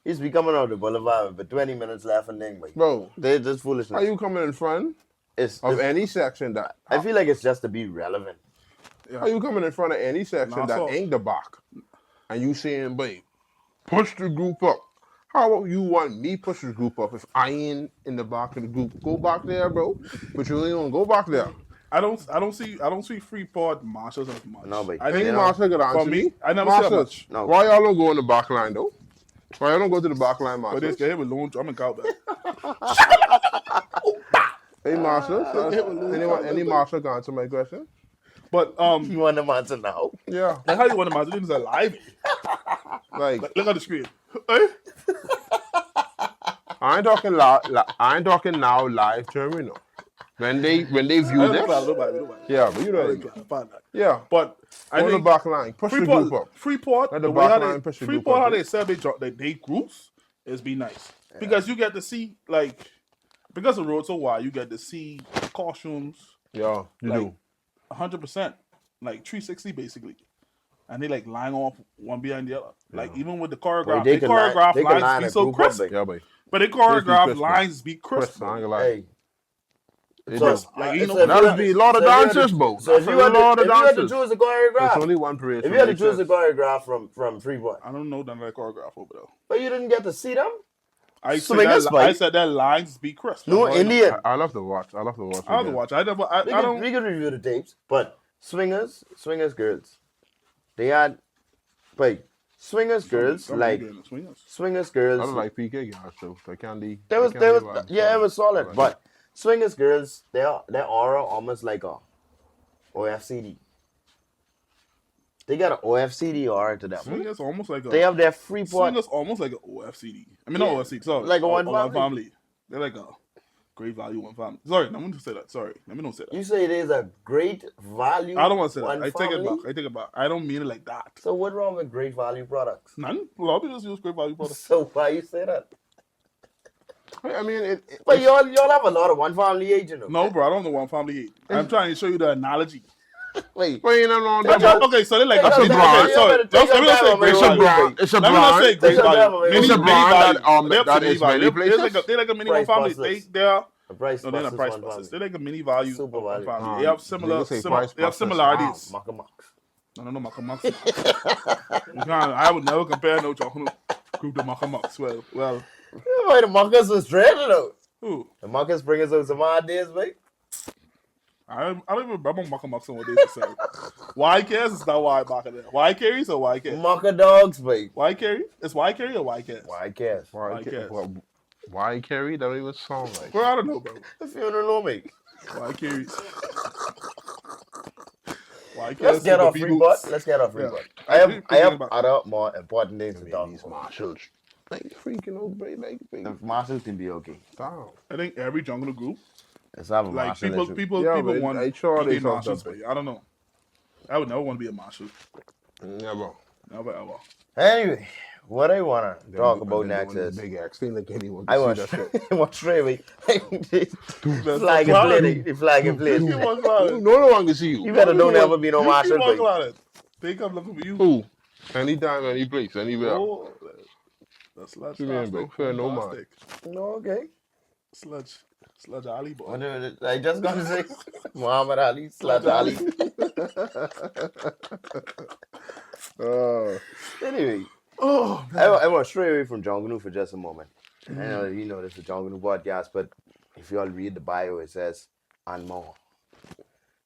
he's be coming out the boulevard with 20 minutes left and then like, bro, they're just foolishness. are you coming in front It's of any section that? I feel like it's just to be relevant. Are you coming in front of any section Nah, that so- ain't the back? And you saying, babe, push the group up. How about you want me push the group up if I ain't in the back of the group? Go back there, bro. But you ain't gonna go back there. I don't see Freeport marshals as much. No, but I Any think marshal could answer for me, I never see that Marshals, much. No. why y'all don't go in the back line though? Why y'all don't go to the back line, But this marshals? guy hit with lone drum and cowbell. Hey, marshals. Any marshal can answer my question? But You want them answer now? Yeah, like how you want to imagine things are live? like Look at the screen. Eh? I ain't talking now live terminal. When they view this, Nobody. yeah, but you know, what I mean. Yeah, But I go in the think back line, push the group up. Freeport, Let the the way how back line they push the group Freeport up, how yeah. they sell they groups is be nice because you get to see like because the road's so wide, you get to see costumes Yeah, you like do. 100%, like 360 basically, and they like line off one behind the other. Like even with the choreograph, They they can choreograph they can line lines be a so group up, crisp, babe. Yeah, boy. but they They be choreograph crisp, lines be Chris, crisp. I ain't gonna lie. Hey. They So, do. Like, uh, you know, so if That'll you be had- a lot of so if you had to- dancers, bro. So if you had to choose a There's choreograph, only one parade. if so you had to makes choose a sense. choreograph from Freeport, I don't know none of that choreograph over there. but you didn't get to see them. I Swingers, I said that lines be crisp. No, That's all I know. Indian. I love to watch. I love to watch. I have to again. watch. I never. I We don't. could review the tapes, but swingers girls, they had like swingers girls Some like Indian swingers. swingers I girls. don't like PK guys, so they candy. There was yeah, it was solid, Right. but swingers girls, their aura almost like a OFCD. They got an OFCD aura to them. Swingers almost like a. They have their Freeport. Swingers almost like a OFCD. I mean, not Yeah, OFCD. Sorry, like a one one family. family. They're like a great value one family. Sorry, let me not say that. Sorry, let me not say that. You say there's a great value. I don't want to say that. one I take it family? back. I take it back. I don't mean it like that. So what wrong with great value products? None. A lot of people just use great value products. So why you say that? I mean, But y'all have a lot of one family agents. No, bro, I don't know one family hate. I'm trying to show you the analogy. Wait. well, you know, no, Take that- your- Okay, so they like Take okay, your brand. okay, sorry. Take your Let me not say time, great it's a value. brand. It's a Let me not say brand. great It's a value. brand. Mini It's a value. brand that, They're that mini is value. many They're places. like a mini one Price family. busters. They're The price No, they're not buses price one buses. family. They're like a mini value Super of value. family. They have they say price they have buses, similarities. Macamucks. No, Macamucks. You can't. I would never compare no chocolate group to Macamucks. Well, Why the Muckers was dreaded though? who? The Muckers bring us out some ideas, mate. I don't even remember Macamucks on what they used to sell. Why cares? It's not why back in there. Why carries or why cares? Mucker dogs, mate. Why carry? It's why carry or why cares? Why cares? Why carry? That don't even sound like. Bro, I don't know, bro. If you don't know, mate. Why carries? Why cares? Let's get for the off people- Freeport. Let's get off Freeport. Yeah. I have Thinking about- other more important things to I talk mean, these about. marshals, like freaking old, like The marshals can be okay. down. I think every jungle group, Let's have a like marshal people Yeah, but want I sure to they be sound marshals, something. but I don't know. I would never want to be a marshal. Never. Never ever. Anyway, what I want to talk about next is big axe thing like anyone. I can want see that shit. I want straight away. Flag Wow. and play. The flag and play. You walk around. No one can see you. You better don't ever be no marshal, You walk boy. around. They come looking for you. Who? Anytime, any place, anywhere. Oh, that's sludge. You mean, bro? Fair no man. Fantastic. No, okay. Sludge Ali boy. What I just gonna say Muhammad Ali, Sludge Ali. Anyway, Oh, I want to stray away from Junkanoo for just a moment. I know you know this is a Junkanoo podcast, but if you all read the bio, it says and more.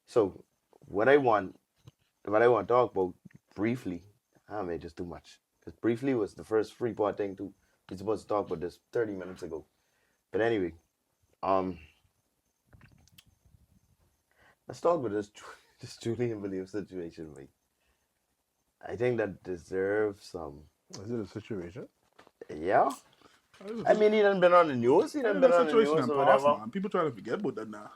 So what I want to talk about briefly, I may just too much. Because briefly was the first Freeport thing too. We're supposed to talk about this 30 minutes ago. But anyway, let's talk about this Julian Believe situation, mate. I think that deserves some. Is it a situation? Yeah. I mean, he done been on the news. He done been on the news situation or in past, whatever. man. People trying to forget about that now.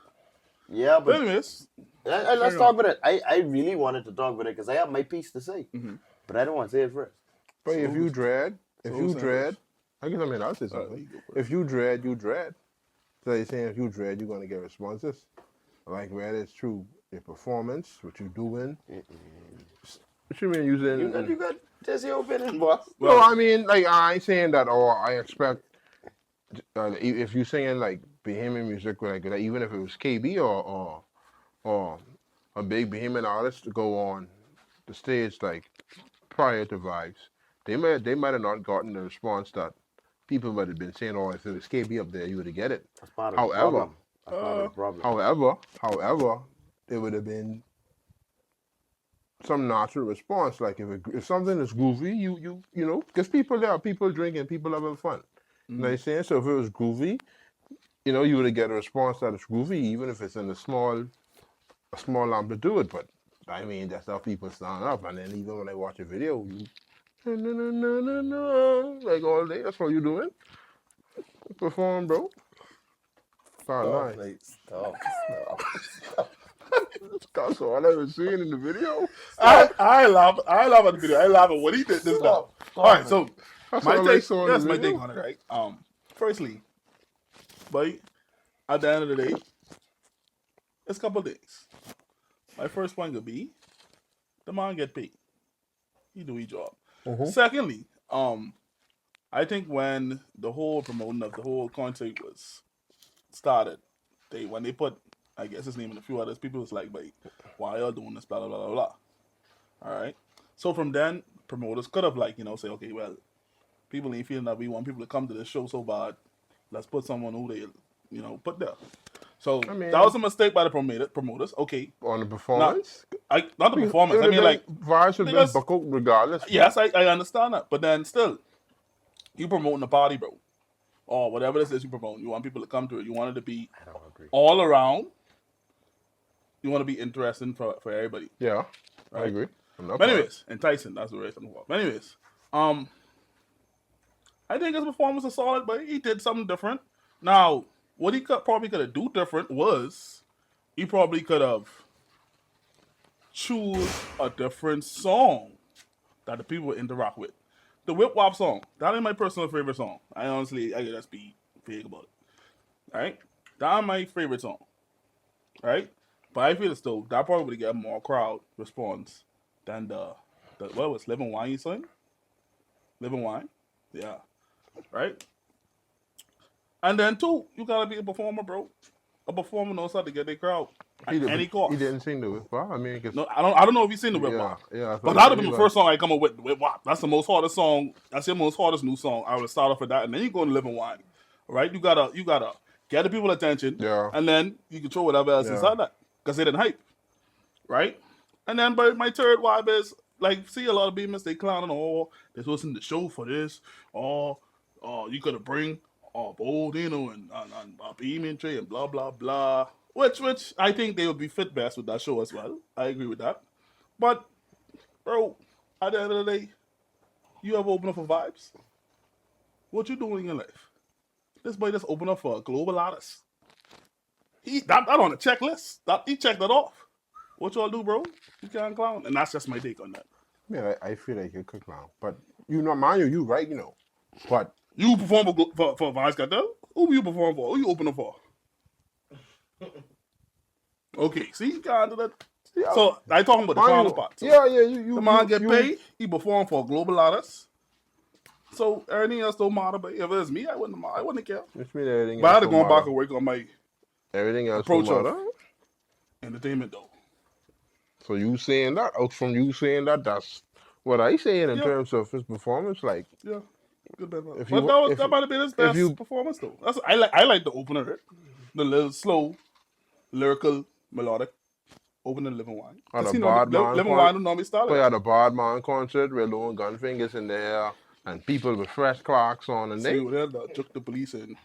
Yeah, But but anyways, let's talk about it. I really wanted to talk about it because I have my piece to say, but I don't want to say it first. But if you who's- dread, so who's saying I guess I'll say something. you go first. If you dread, you dread. So you're saying if you dread, you're gonna get responses. Like whether it's through your performance, what you doing. What you mean using? You got just your opinion, boss. No, I mean like I ain't saying that. Or I expect if you singing like Bahamian music, like even if it was KB or a big Bahamian artist to go on the stage like prior to Vybez, they might have not gotten the response that people might have been saying, "Oh, if it was KB up there, you would have get it." That's part of However- the problem. That's part of the problem. However, there would have been some natural response. Like if something is groovy, you know, because there are people drinking, people having fun. You know what I'm saying? So if it was groovy, you know, you would get a response that is groovy, even if it's in a small amplitude. But I mean, that's how people stand up. And then even when I watch a video, you like all day. That's what you doing. Perform, bro. Stop, Nice. mate. Stop. That's all I ever seen in the video. I laugh at the video. I laugh at what he did this now. All right, so That's my all I take. saw in That's the my video. take on it, right? Firstly, but at the end of the day, it's a couple things. My first point could be the man get paid. He do his job. Secondly, I think when the whole promoting of the whole concert was started, when they put, I guess his name and a few others, people was like, "But why y'all doing this?" Blah blah blah blah blah. All right. So from then, promoters could have say, okay, well, people ain't feeling that we want people to come to this show so bad. Let's put someone who they, put there. So I mean- that was a mistake by the promoters. Okay, On the performance? not the performance. I mean, like, Vibes would have because- been buckled regardless. yes, I understand that, but then still, you promoting the party, bro, or whatever this is you promote. You want people to come to it. You want it to be I don't agree. all around. You want to be interesting for everybody. Yeah, I Right. agree. On that But part. anyways, enticing. That's the right thing. But anyways, I think his performance was solid, but he did something different. Now, what he probably could have do different was he probably could have choose a different song that the people would interact with. The Whip Wop song, that is my personal favorite song. I gotta just be fake about it. Right? That's my favorite song. Right? But I feel as though that probably would get more crowd response than the what was Live and Wine you saying? Live and Wine? Yeah. Right? And then two, you gotta be a performer, bro. A performer knows how to get their crowd at any cost. He didn't sing the whip bar. I mean, No, I don't know if you've seen the whip yeah, bar. yeah. But that would have been the first song I come up with. Whip Wop. That's the most hardest song. That's your most hardest new song. I would start off with that, and then you go and Live and Wine. All right, you gotta get the people attention. Yeah. And then you can throw whatever else inside that because they didn't hype. Right. And then, but my third vibe is like, see a lot of beamers they clowning. Oh, they're supposed to the show for this. Or you gotta bring Boldino and Beaming Tree and blah blah blah. Which I think they would be fit best with that show as well. I agree with that. But, bro, at the end of the day, you ever open up for Vybez? What you doing in your life? This boy just opened up for a global artist. That on the checklist. He checked that off. What y'all do, bro? You can't clown. And that's just my take on that. Yeah, I feel like you could clown. But, mind you right, But you perform for Vybez Kartel? Who you perform for? Who you open up for? Okay, see, you can't do that. Yeah. So I talking about the clown part. So you. The man get paid. He perform for a global artist. So everything else don't matter. But if it was me, I wouldn't care. Which means everything. But I had to go back and work on my everything else approach don't of matter. entertainment, though. So you saying that? Out from you saying that, that's what I saying in terms of his performance. Like, yeah, good band. That might have been his best performance, though. I like the opener, the little slow, lyrical, melodic. Open the Live and Wine. Live and Wine don't normally start. Play at a Badman concert with Lone Gunfingers in there and people with fresh clocks on and they took the police in.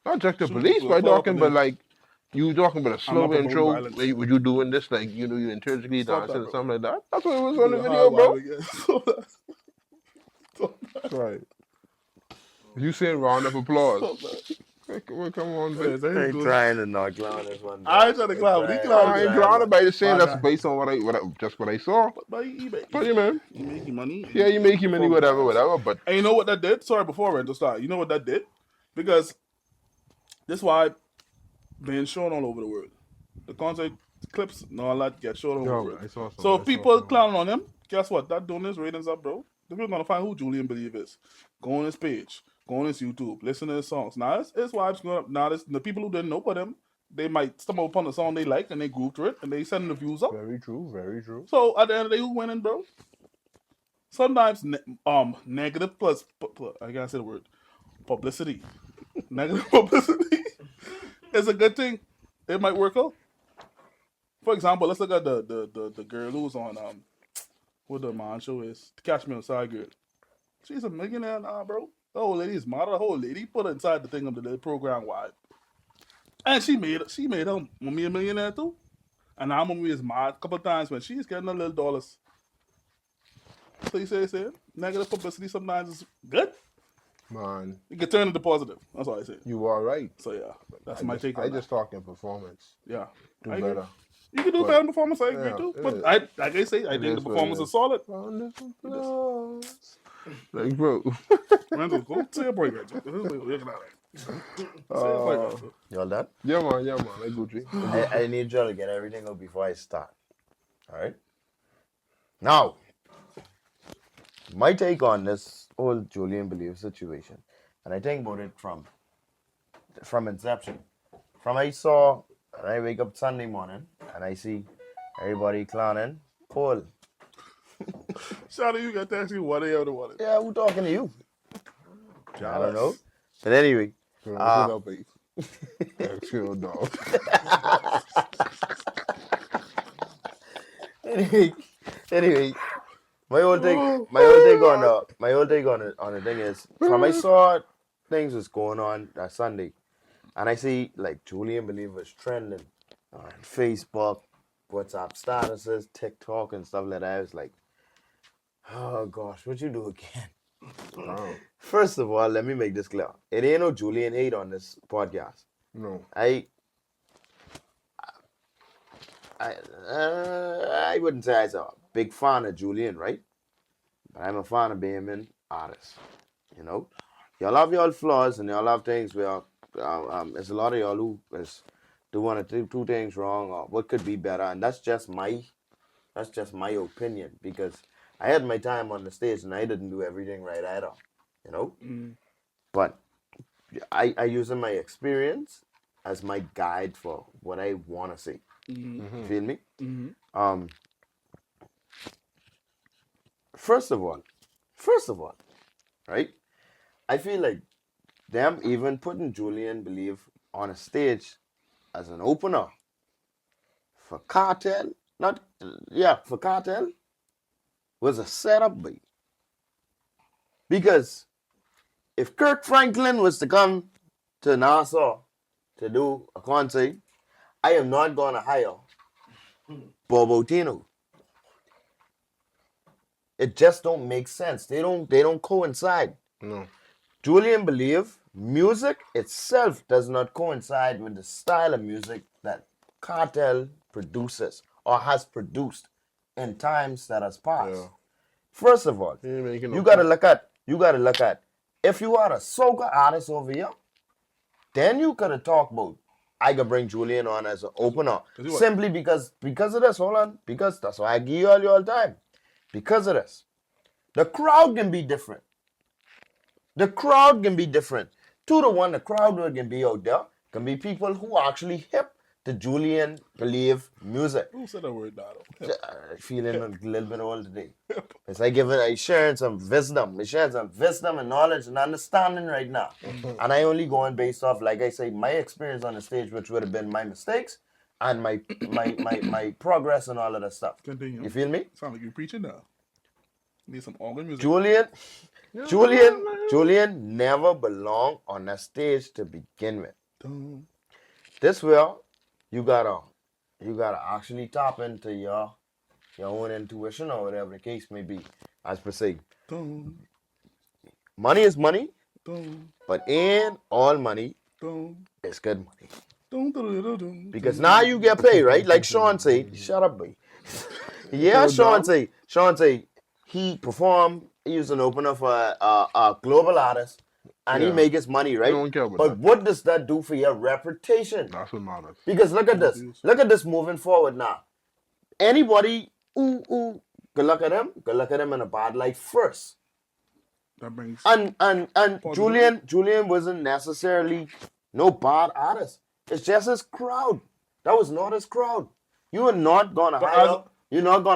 Not just the police, but talking about like you talking about a slow intro where you doing this like you intrinsically dancing or something like that. That's what it was on the video, bro. Right. You saying round of applause. Well, come on, man. I ain't trying to not clown this one. I ain't trying to clown. I ain't clowning by just saying that's based on what I saw. But you man. You making money. Yeah, you making money, whatever. But and you know what that did? Sorry, before rental start, you know what that did? Because this why being shown all over the world. The concert clips and all that get shown all over the world. So if people clowning on him, guess what? That doing his ratings up, bro. The people gonna find who Julian Believe is. Go on his page. Go on his YouTube, listen to his songs. Now, his vibes going up. Now, the people who didn't know about him, they might stumble upon a song they like and they groove to it and they send the views up. Very true, very true. So, at the end of the day, who winning, bro? Sometimes, negative plus, I gotta say the word, publicity. Negative publicity is a good thing. It might work out. For example, let's look at the girl who's on, what the man show is, the Catch Me Outside girl. She's a millionaire now, bro. The whole lady is model. The whole lady put her inside the thing of the program wide. And she made her mommy a millionaire too. And our mommy is mad a couple of times when she's getting a little dollars. So you say negative publicity sometimes is good. Man. You can turn into positive. That's all I say. You are right. So yeah, that's my take on I that. just talking performance. Yeah. Do better. You can do better in performance, I agree too. But like I say, I think the performance is solid. Like, bro. Randall, go say a break right now. Y'all done? Yeah, man. Like Gucci. I need y'all to get everything out before I start. All right? Now, my take on this whole Julian Believe situation, and I think about it from inception. From I wake up Sunday morning, and I see everybody clowning, Paul. Shout out, you got to ask you what they ever wanted. Yeah, who talking to you? I don't know. But anyway. Chill, dog. Anyway, my whole take on the thing is, from I saw things was going on that Sunday, and I see like Julian Believe was trending on Facebook, WhatsApp statuses, TikTok, and stuff like that. I was like, oh gosh, what you do again? Oh. First of all, let me make this clear. It ain't no Julian hate on this podcast. No. I wouldn't say I'm a big fan of Julian, right? But I'm a fan of being artists. You know, y'all have y'all flaws and y'all have things where there's a lot of y'all who do want to do two things wrong or what could be better, and that's just my opinion, because I had my time on the stage and I didn't do everything right either, you know. But I using my experience as my guide for what I want to say. Feel me? First of all, right? I feel like them even putting Julian Believe on a stage as an opener for Kartel, for Kartel was a setup, babe. Because if Kirk Franklin was to come to Nassau to do a concert, I am not gonna hire Bobo Tino. It just don't make sense. They don't coincide. No. Julian Believe, music itself does not coincide with the style of music that Kartel produces or has produced in times that has passed. Yeah. First of all, He ain't making no you gotta look at if you are a soca artist over here, then you could talk about I could bring Julian on as an opener. Simply because of this, hold on, because that's why I give you all the time. Because of this. The crowd can be different. The crowd can be different. 2-1, the crowd can be out there. Can be people who are actually hip to Julian Believe music. Who said that word, Dado? Feeling a little bit old today. It's like I sharing some wisdom. I sharing some wisdom and knowledge and understanding right now. And I only going based off, like I say, my experience on the stage, which would have been my mistakes and my progress and all of that stuff. Continue. You feel me? Sound like you're preaching now. Need some organ music. Julian never belonged on that stage to begin with. Dun, This where you gotta actually tap into your own intuition or whatever the case may be. As per se, dun, money is money, dun, but in all money dun, is good money. dun, dun, dun, dun, Because now you get paid, right? Like Shaun say, shut up, boy. Yeah, Shaun say he performed. He was an opener for a global artist, and he make his money, right? Don't care about But that. what does that do for your reputation? That's what matters. Because look at this. Look at this moving forward now. Anybody who good luck at him in a bad light first. That brings. And Julian wasn't necessarily no bad artist. It's just his crowd. That was not his crowd. You are not gonna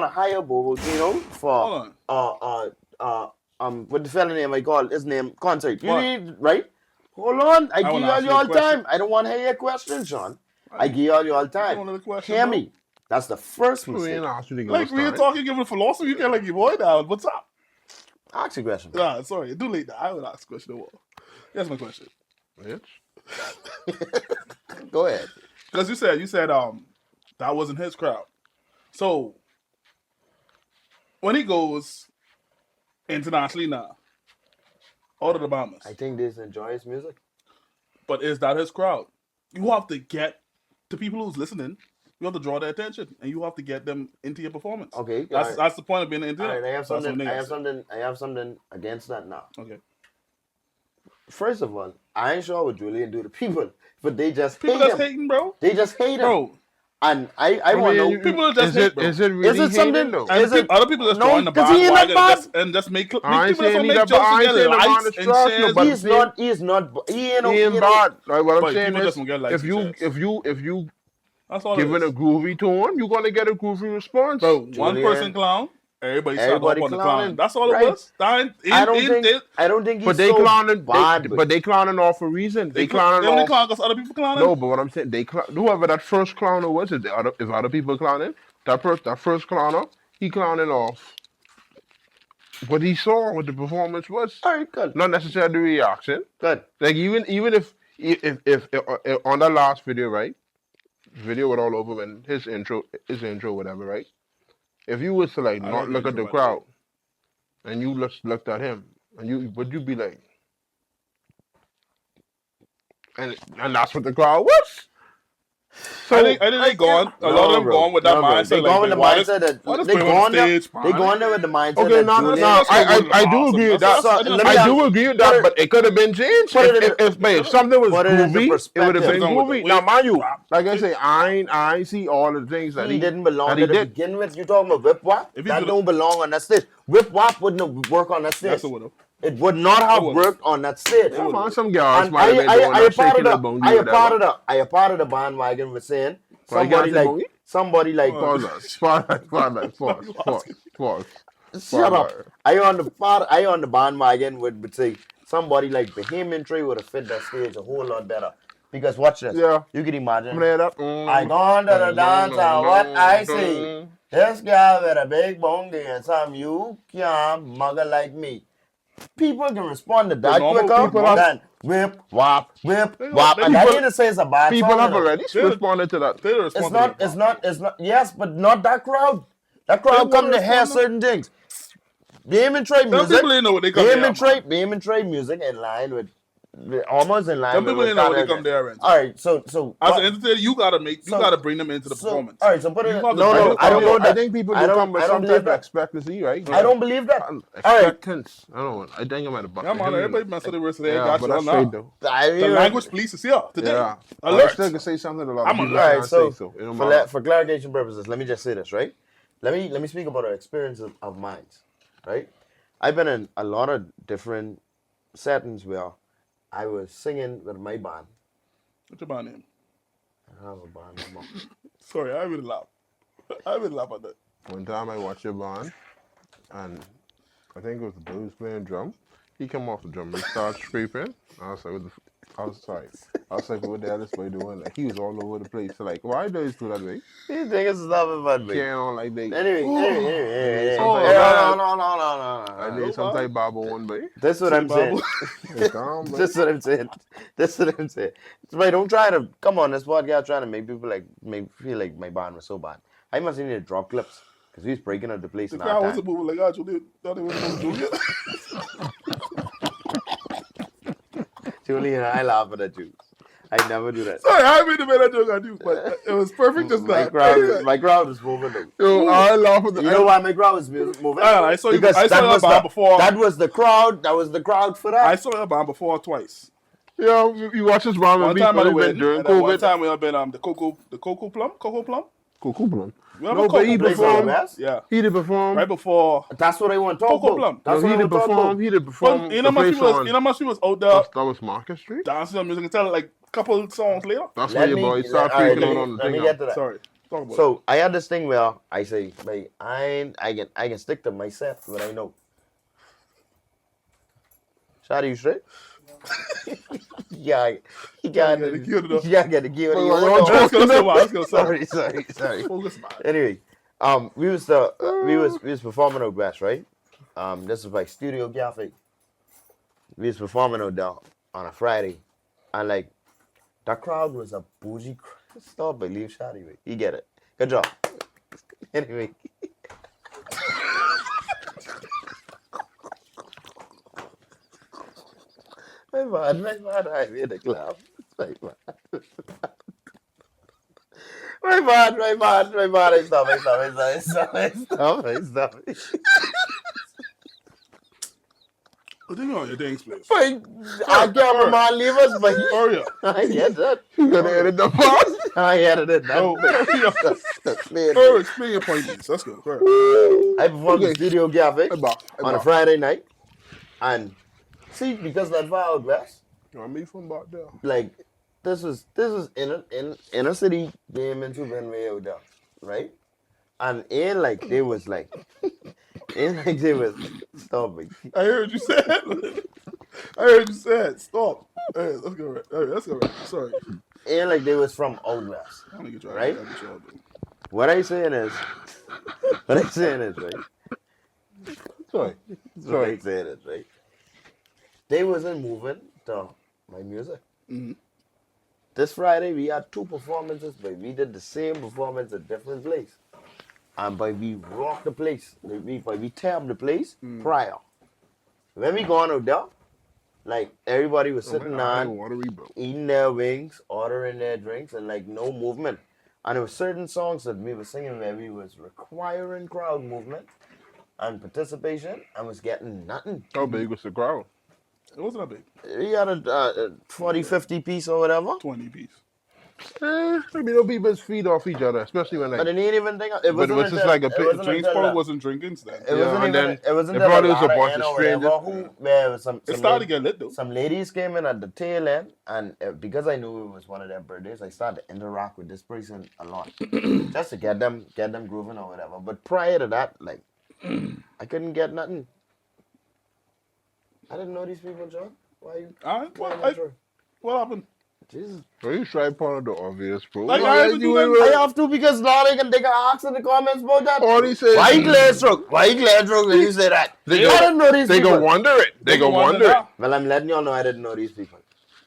hire Bobo Tino for what the fella name I call his name concert. You need, right? Hold on. I give you all time. I don't want to hear your question, Shaun. I give you all time. Hear me. That's the first mistake. Like when you're talking, giving philosophy, you can't like your boy down. What's up? Ask a question. Sorry, too late now. I would ask a question. That's my question. Bitch. Go ahead. Because you said that wasn't his crowd. So when he goes internationally now, out of the Bahamas, I think they enjoy his music. but is that his crowd? You have to get the people who's listening. You have to draw their attention, and you have to get them into your performance. Okay, that's the point of being an entertainer. All right, I have something against that now. Okay. First of all, I ain't sure what Julian do to people, but they just People hate that's him. hating, bro. They just hate him. Bro. And I want to know. People just hate, bro. Is it really Is it something? hating, though? And other people just join the 'cause he ain't that bandwagon bad. and just make people I ain't just saying make he jokes that- I and ain't get saying the man likes is and trash, shares. no, but- He ain't He ain't bad. Like what I'm But saying people is, just won't get likes if and you shares. That's all give it it a is. groovy tone, you're gonna get a groovy response. Bro, one Julian- person clown, everybody shut up Everybody on the clowning. clown. That's all Right. it was. I don't think he's But they so clowning, bad. but they clowning off a reason. They They clowning only off. clown because other people clowning. No, but what I'm saying, whoever that first clowner was, if other people clowning, that first clowner, he clowning off what he saw, what the performance was, All right, good. not necessarily the reaction. Good. Like even if on that last video, right? Video with all over when his intro, whatever, right? If you was to like I not like look the at the intro, by the crowd, and you looked at him, and would you be like, and that's what the crowd was. So I think they gone. A lot of them gone with that mindset. They gone with the mindset that they gone there. They gone there with the mindset okay, that now Julian. I do agree with that. I do agree with that, but it could have been changed if something was groovy. It would have been groovy. Now, mind you, like I say, I ain't see all the things that He didn't belong that there to begin with. You talking about Whip Wap? If he That do don't belong on that stage. Whip Wap wouldn't work on that stage. That's a widow. It would not have wouldn't. worked on that stage. Come on, some girls And might have been doing that, shaking the bongi or whatever. I a part of the bandwagon was saying Why you gotta somebody say like bongi? Pause. shut up. I on the bandwagon would say somebody like Bohemian Tree would have fit that stage a whole lot better. Because watch this. Yeah. You can imagine. Play it up. I gone to the dance and what I see. This guy with a big bongi and some you can't mugger like me. People can respond to that normal quicker people than whip, whop. they And I need to say it's a bad People song, have you know. already responded to that. They respond It's not, yes, but not that crowd. That crowd They come to won't hear respond. certain things. Beam Trade Some music. people ain't know what they come there. Beam Trade music in line with, almost in line Some with people ain't know what they Kartel come there and. All right, so As an entertainer, you gotta bring them into the performance. All right, so put it. You No, have to bring no, them I don't know in. that. I think people I do don't- come with I don't some believe type of that. expectancy, right? I don't believe that. All right, Expectance. I don't know. I think I'm at a bucket. Yeah, man, everybody mess with the rest of their Yeah, guys. but that's straight though. The language police is here today. Yeah. I Alert. still can say something a lot I'm of people alert. all can't right. So say so. It don't matter. for clarification purposes, let me just say this, right? Let me speak about an experience of mine, right? I've been in a lot of different settings where I was singing with my band. What's your band name? I have a band. no more. Sorry, I really laugh. I really laugh at that. One time I watched your band, and I think it was the blues playing drum. He come off the drum, he started scraping. I was like, I was like, what the hell is this boy doing? Like, he was all over the place. So like, why do you do that way? You think it's nothing but me? Carrying on like they. Anyway. Oh, No. I did some type Bible one way. That's what I'm saying. It's gone, bro. That's what I'm saying. Wait, don't try to come on this podcast trying to make people feel like my band was so bad. I must need to drop clips because he's breaking up the place The in crowd our wasn't time. moving like Julian. Thought it was Julian. Julian, I laughing at you. I never do that. Sorry, I made the better joke on you, but it was perfect just now. My crowd is moving though. Yo, I laugh at the. You know why my crowd is moving? I saw you. Because I saw your band before. That was the crowd. That was the crowd for that. I saw your band before twice. Yo, you watch this band One with time at the people wedding, during and then one COVID. time we have been the cocoa plum. Cool, bro. Remember No, but he Cocoa Plum? performed. West? Yeah, He did perform. right before. That's what I want to talk Cocoa about. Plum. That's No, what he I did want to talk perform. about. He did perform. You know, much people was out there That was Market Street. dancing on music and tell like a couple songs later. That's Let why your me- boy start all right, freaking out on the let me thing. get to that. Sorry, talk about it. So I had this thing where I say, like, I can stick to my set what I know. Shadi, you straight? Yeah, he got gotta give it up. Yeah, got to give it Well, up. Let's go. Sorry. Focus, man. Anyway, we was performing out west, right? This is like Studio Cafe. We was performing out there on a Friday, and like that crowd was a bougie crowd. Stop, believe Shadi, wait. You get it. Good job. Anyway. My bad, I made a clap. My bad. I stop. What do you on your dance place? But our cameraman leave us, but Hurry up. I get that. You gotta edit the part. I edited that. Oh, Clear. hurry, explain your point, please. Let's go. Hurry. I performed the Studio Cafe on a back. Friday night, and see, because that vibe out west, You want me from back there? like this is inner city game into Benway out there, right? And ain't like they was stop it. I heard you said. Stop. Hey, let's go. Let's go. Sorry. Ain't like they was from out west. I want to get you Right? out. What I saying is, right? Sorry. What I saying is, right? They wasn't moving to my music. Mm-hmm. This Friday we had 2 performances, but we did the same performance at different place. And by we rock the place, by we tear up the place prior. When we gone out there, like everybody was sitting down, eating their wings, ordering their drinks, and like no movement. And there were certain songs that we were singing where we was requiring crowd movement and participation and was getting nothing. How big was the crowd? It wasn't that big. We had a 40, 50 piece or whatever. 20 piece. I mean, no people's feed off each other, especially when But like. it ain't even thing. It But wasn't it was just until- like a it bit- wasn't James until Paul the- wasn't drinking then. It wasn't and even. then It wasn't they until brought a us a lot of bunch N of or whatever strangers. where some It started to lady- get lit though. some ladies came in at the tail end, and because I knew it was one of their birthdays, I started to interact with this person a lot, just to get them grooving or whatever. But prior to that, like, I couldn't get nothing. I didn't know these people, John. Why you? Alright, why what, you what happened? Jesus. So you try part of the obvious, bro. Like, Why I haven't you do ain't nothing. I really- have to because now they can ask in the comments about that. All he said. Why you glare stroke? Why you glare stroke when you say that? They I go- didn't know these They people. go wonder it. They go wonder it. now. Well, I'm letting y'all know I didn't know these people.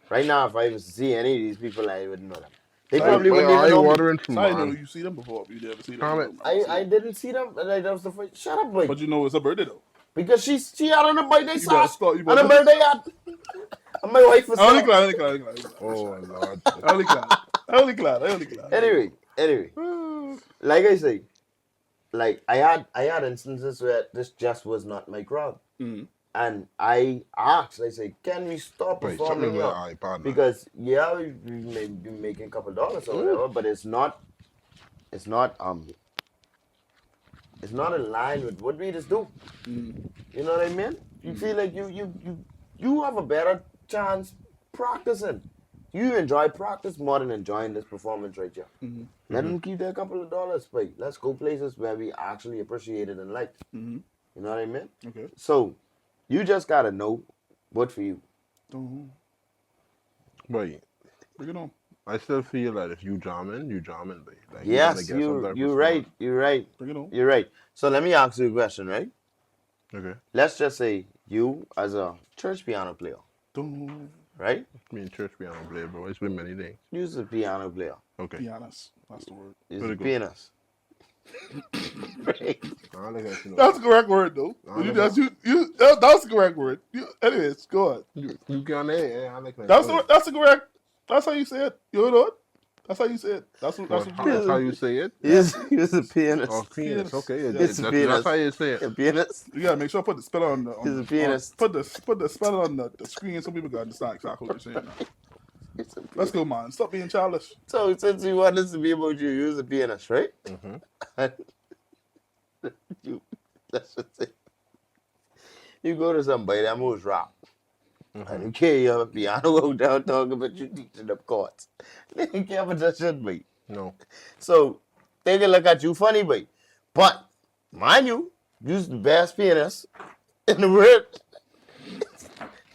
Right now, if I was to see any of these people, I wouldn't know them. They Sorry, probably wouldn't I even ain't know me. wondering from So I know man. you see them before, but you never see them. Comment. I didn't see them. And that was the first. Shut up, boy. But you know it's a birthday though. Because she had on a birthday better sauce stop, you and a better- birthday hat. And my wife was Only so. glad, only glad, only glad. Oh Lord. Only glad, only glad, only glad. Anyway, like I say, like I had instances where this just was not my crowd, Mhm. and I asked, I say, can we stop Wait, performing something with here? iPad. Because yeah, we may be making a couple dollars or whatever, but it's not in line with what we just do. You know what I mean? You feel like you have a better chance practicing. You enjoy practice more than enjoying this performance right here. Let them keep their couple of dollars, but let's go places where we actually appreciate it and like. You know what I mean? Okay. So you just gotta know what for you. Wait, Bring it on. I still feel that if you jamming, babe. Like, Yes, you're gonna get some type you're of right. You're right. Bring it on. You're right. So let me ask you a question, right? response. Okay. Let's just say you as a church piano player, Don't right? Me and church piano player, bro. It's been many things. You're a piano player. Okay. be honest. That's the word. You're Very a good. pianist. Right. I'll let you know. That's the correct word though. That's the correct word. Anyways, go on. You can I'll let you That's know. the correct. That's how you say it. You know what? That's how you say it. That's what That's you how you say it. He's a pianist. Oh, penis. Penis. Okay. Yeah. He's a That's pianist. how you say it. A pianist. You gotta make sure I put the spell on the. He's a pianist. Put the spell on the screen so people can understand exactly what you're saying. Now. He's a pianist. Let's go, man. Stop being childish. So since you want this to be about you, you're a pianist, right? That's the thing. You go to somebody that moves rap. And you carry your piano out down talking about you teaching them chords. They don't care about that shit, mate. No. So they can look at you funny, boy. But mind you, you're the best pianist in the world.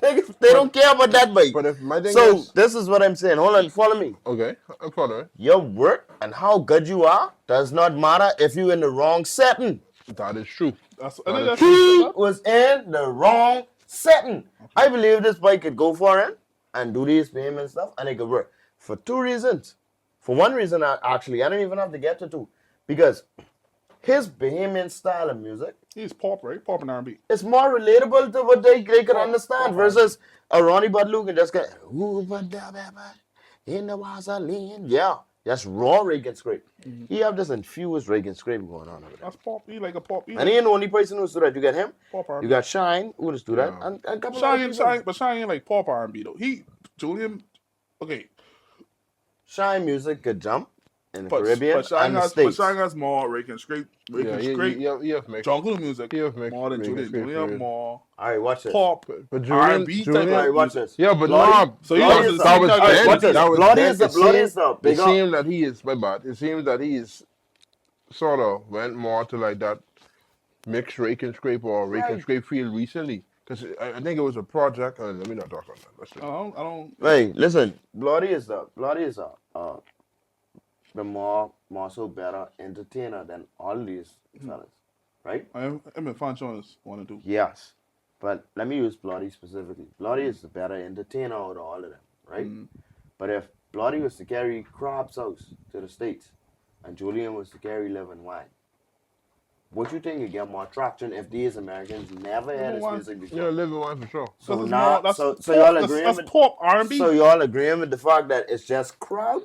They don't care about that, boy. But if my thing So is this is what I'm saying. Hold on, follow me. okay, I'm following. Your work and how good you are does not matter if you're in the wrong setting. That is true. That's He was in the wrong setting. I believe this boy could go for it and do these payment stuff and it could work. For two reasons. For one reason, I don't even have to get to two. Because his Bahamian style of music He's pop, right? Pop and R&B. is more relatable to what they can understand Pop. versus a Ronnie Bud can just go, ooh, but da, ba, ba, in the Wasaline. Yeah, that's raw Reagan scrape. He have this infused Reagan scrape going on over there. That's pop. He like a pop. He And he ain't the only person who's do that. You got him, pop R&B. you got Shine, who just do that, Yeah. and a couple of other people. But Shine ain't like pop R&B though. Julian, okay. Shine music could jump in the But Caribbean Shine and the has, States. more Reagan scrape, Yeah, you have mixed. jungle music You have mixed. more than Reagan Julian. scrape Julian period. more All right, watch this. pop, But R&B type All right, of watch music. this. Yeah, but Bloody- no. So you Bloody guys is are that was the same then. type of Watch this. That was Bloody then. is the It bloody seems- stuff. It Big up. seems that he is, my bad. It seems that he is sort of went more to like that mixed rake and scrape or rake and Right. scrape field recently. Because I think it was a project. Let me not talk on that. Let's just, I don't. Hey, listen. Bloody is the more so better entertainer than all these fellas, right? I'm in fun showing us 1 and 2. Yes, but let me use Bloody specifically. Bloody is the better entertainer out of all of them, right? But if Bloody was to carry Crab's House to the States and Julian was to carry Live and Wine, what you think would get more traction if these Americans never had this Wine. music before? yeah, living one for sure. So That's now, more- that's so pop, y'all that's- agreeing that's with pop R&B. So y'all agreeing with the fact that it's just crowd?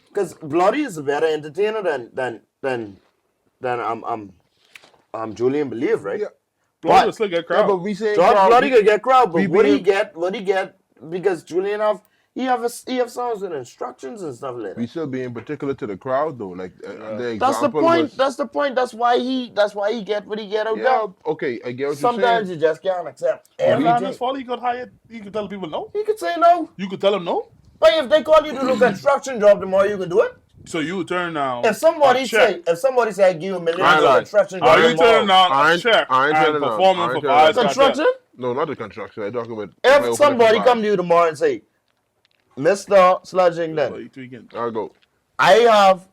Because Bloody is a better entertainer than Julian Believe, right? Yeah. Bloody but- will still get Yeah, crowd. but we saying George crowd, Bloody could get crowd, but we what he believe- get because Julian have He have songs with instructions and stuff like We that. still being particular to the crowd though. Like the That's the example point. was- That's the point. That's why he get what he get out yeah, there. okay, I get what Sometimes you're you just can't accept It's not everything. his fault. He could hire. He could tell people no. He could say no. You could tell him no. But if they call you to do a construction job, the more you can do it. So you turn down. If somebody a check. say I give you $1 million I for like- construction Are job you turning tomorrow. down I a ain't- check I ain't and turning down. performing I ain't for turning down. Vybez? Construction? No, not the construction. I'm talking about If somebody come to you tomorrow and say, Mr. Sludgington, I'll go. I have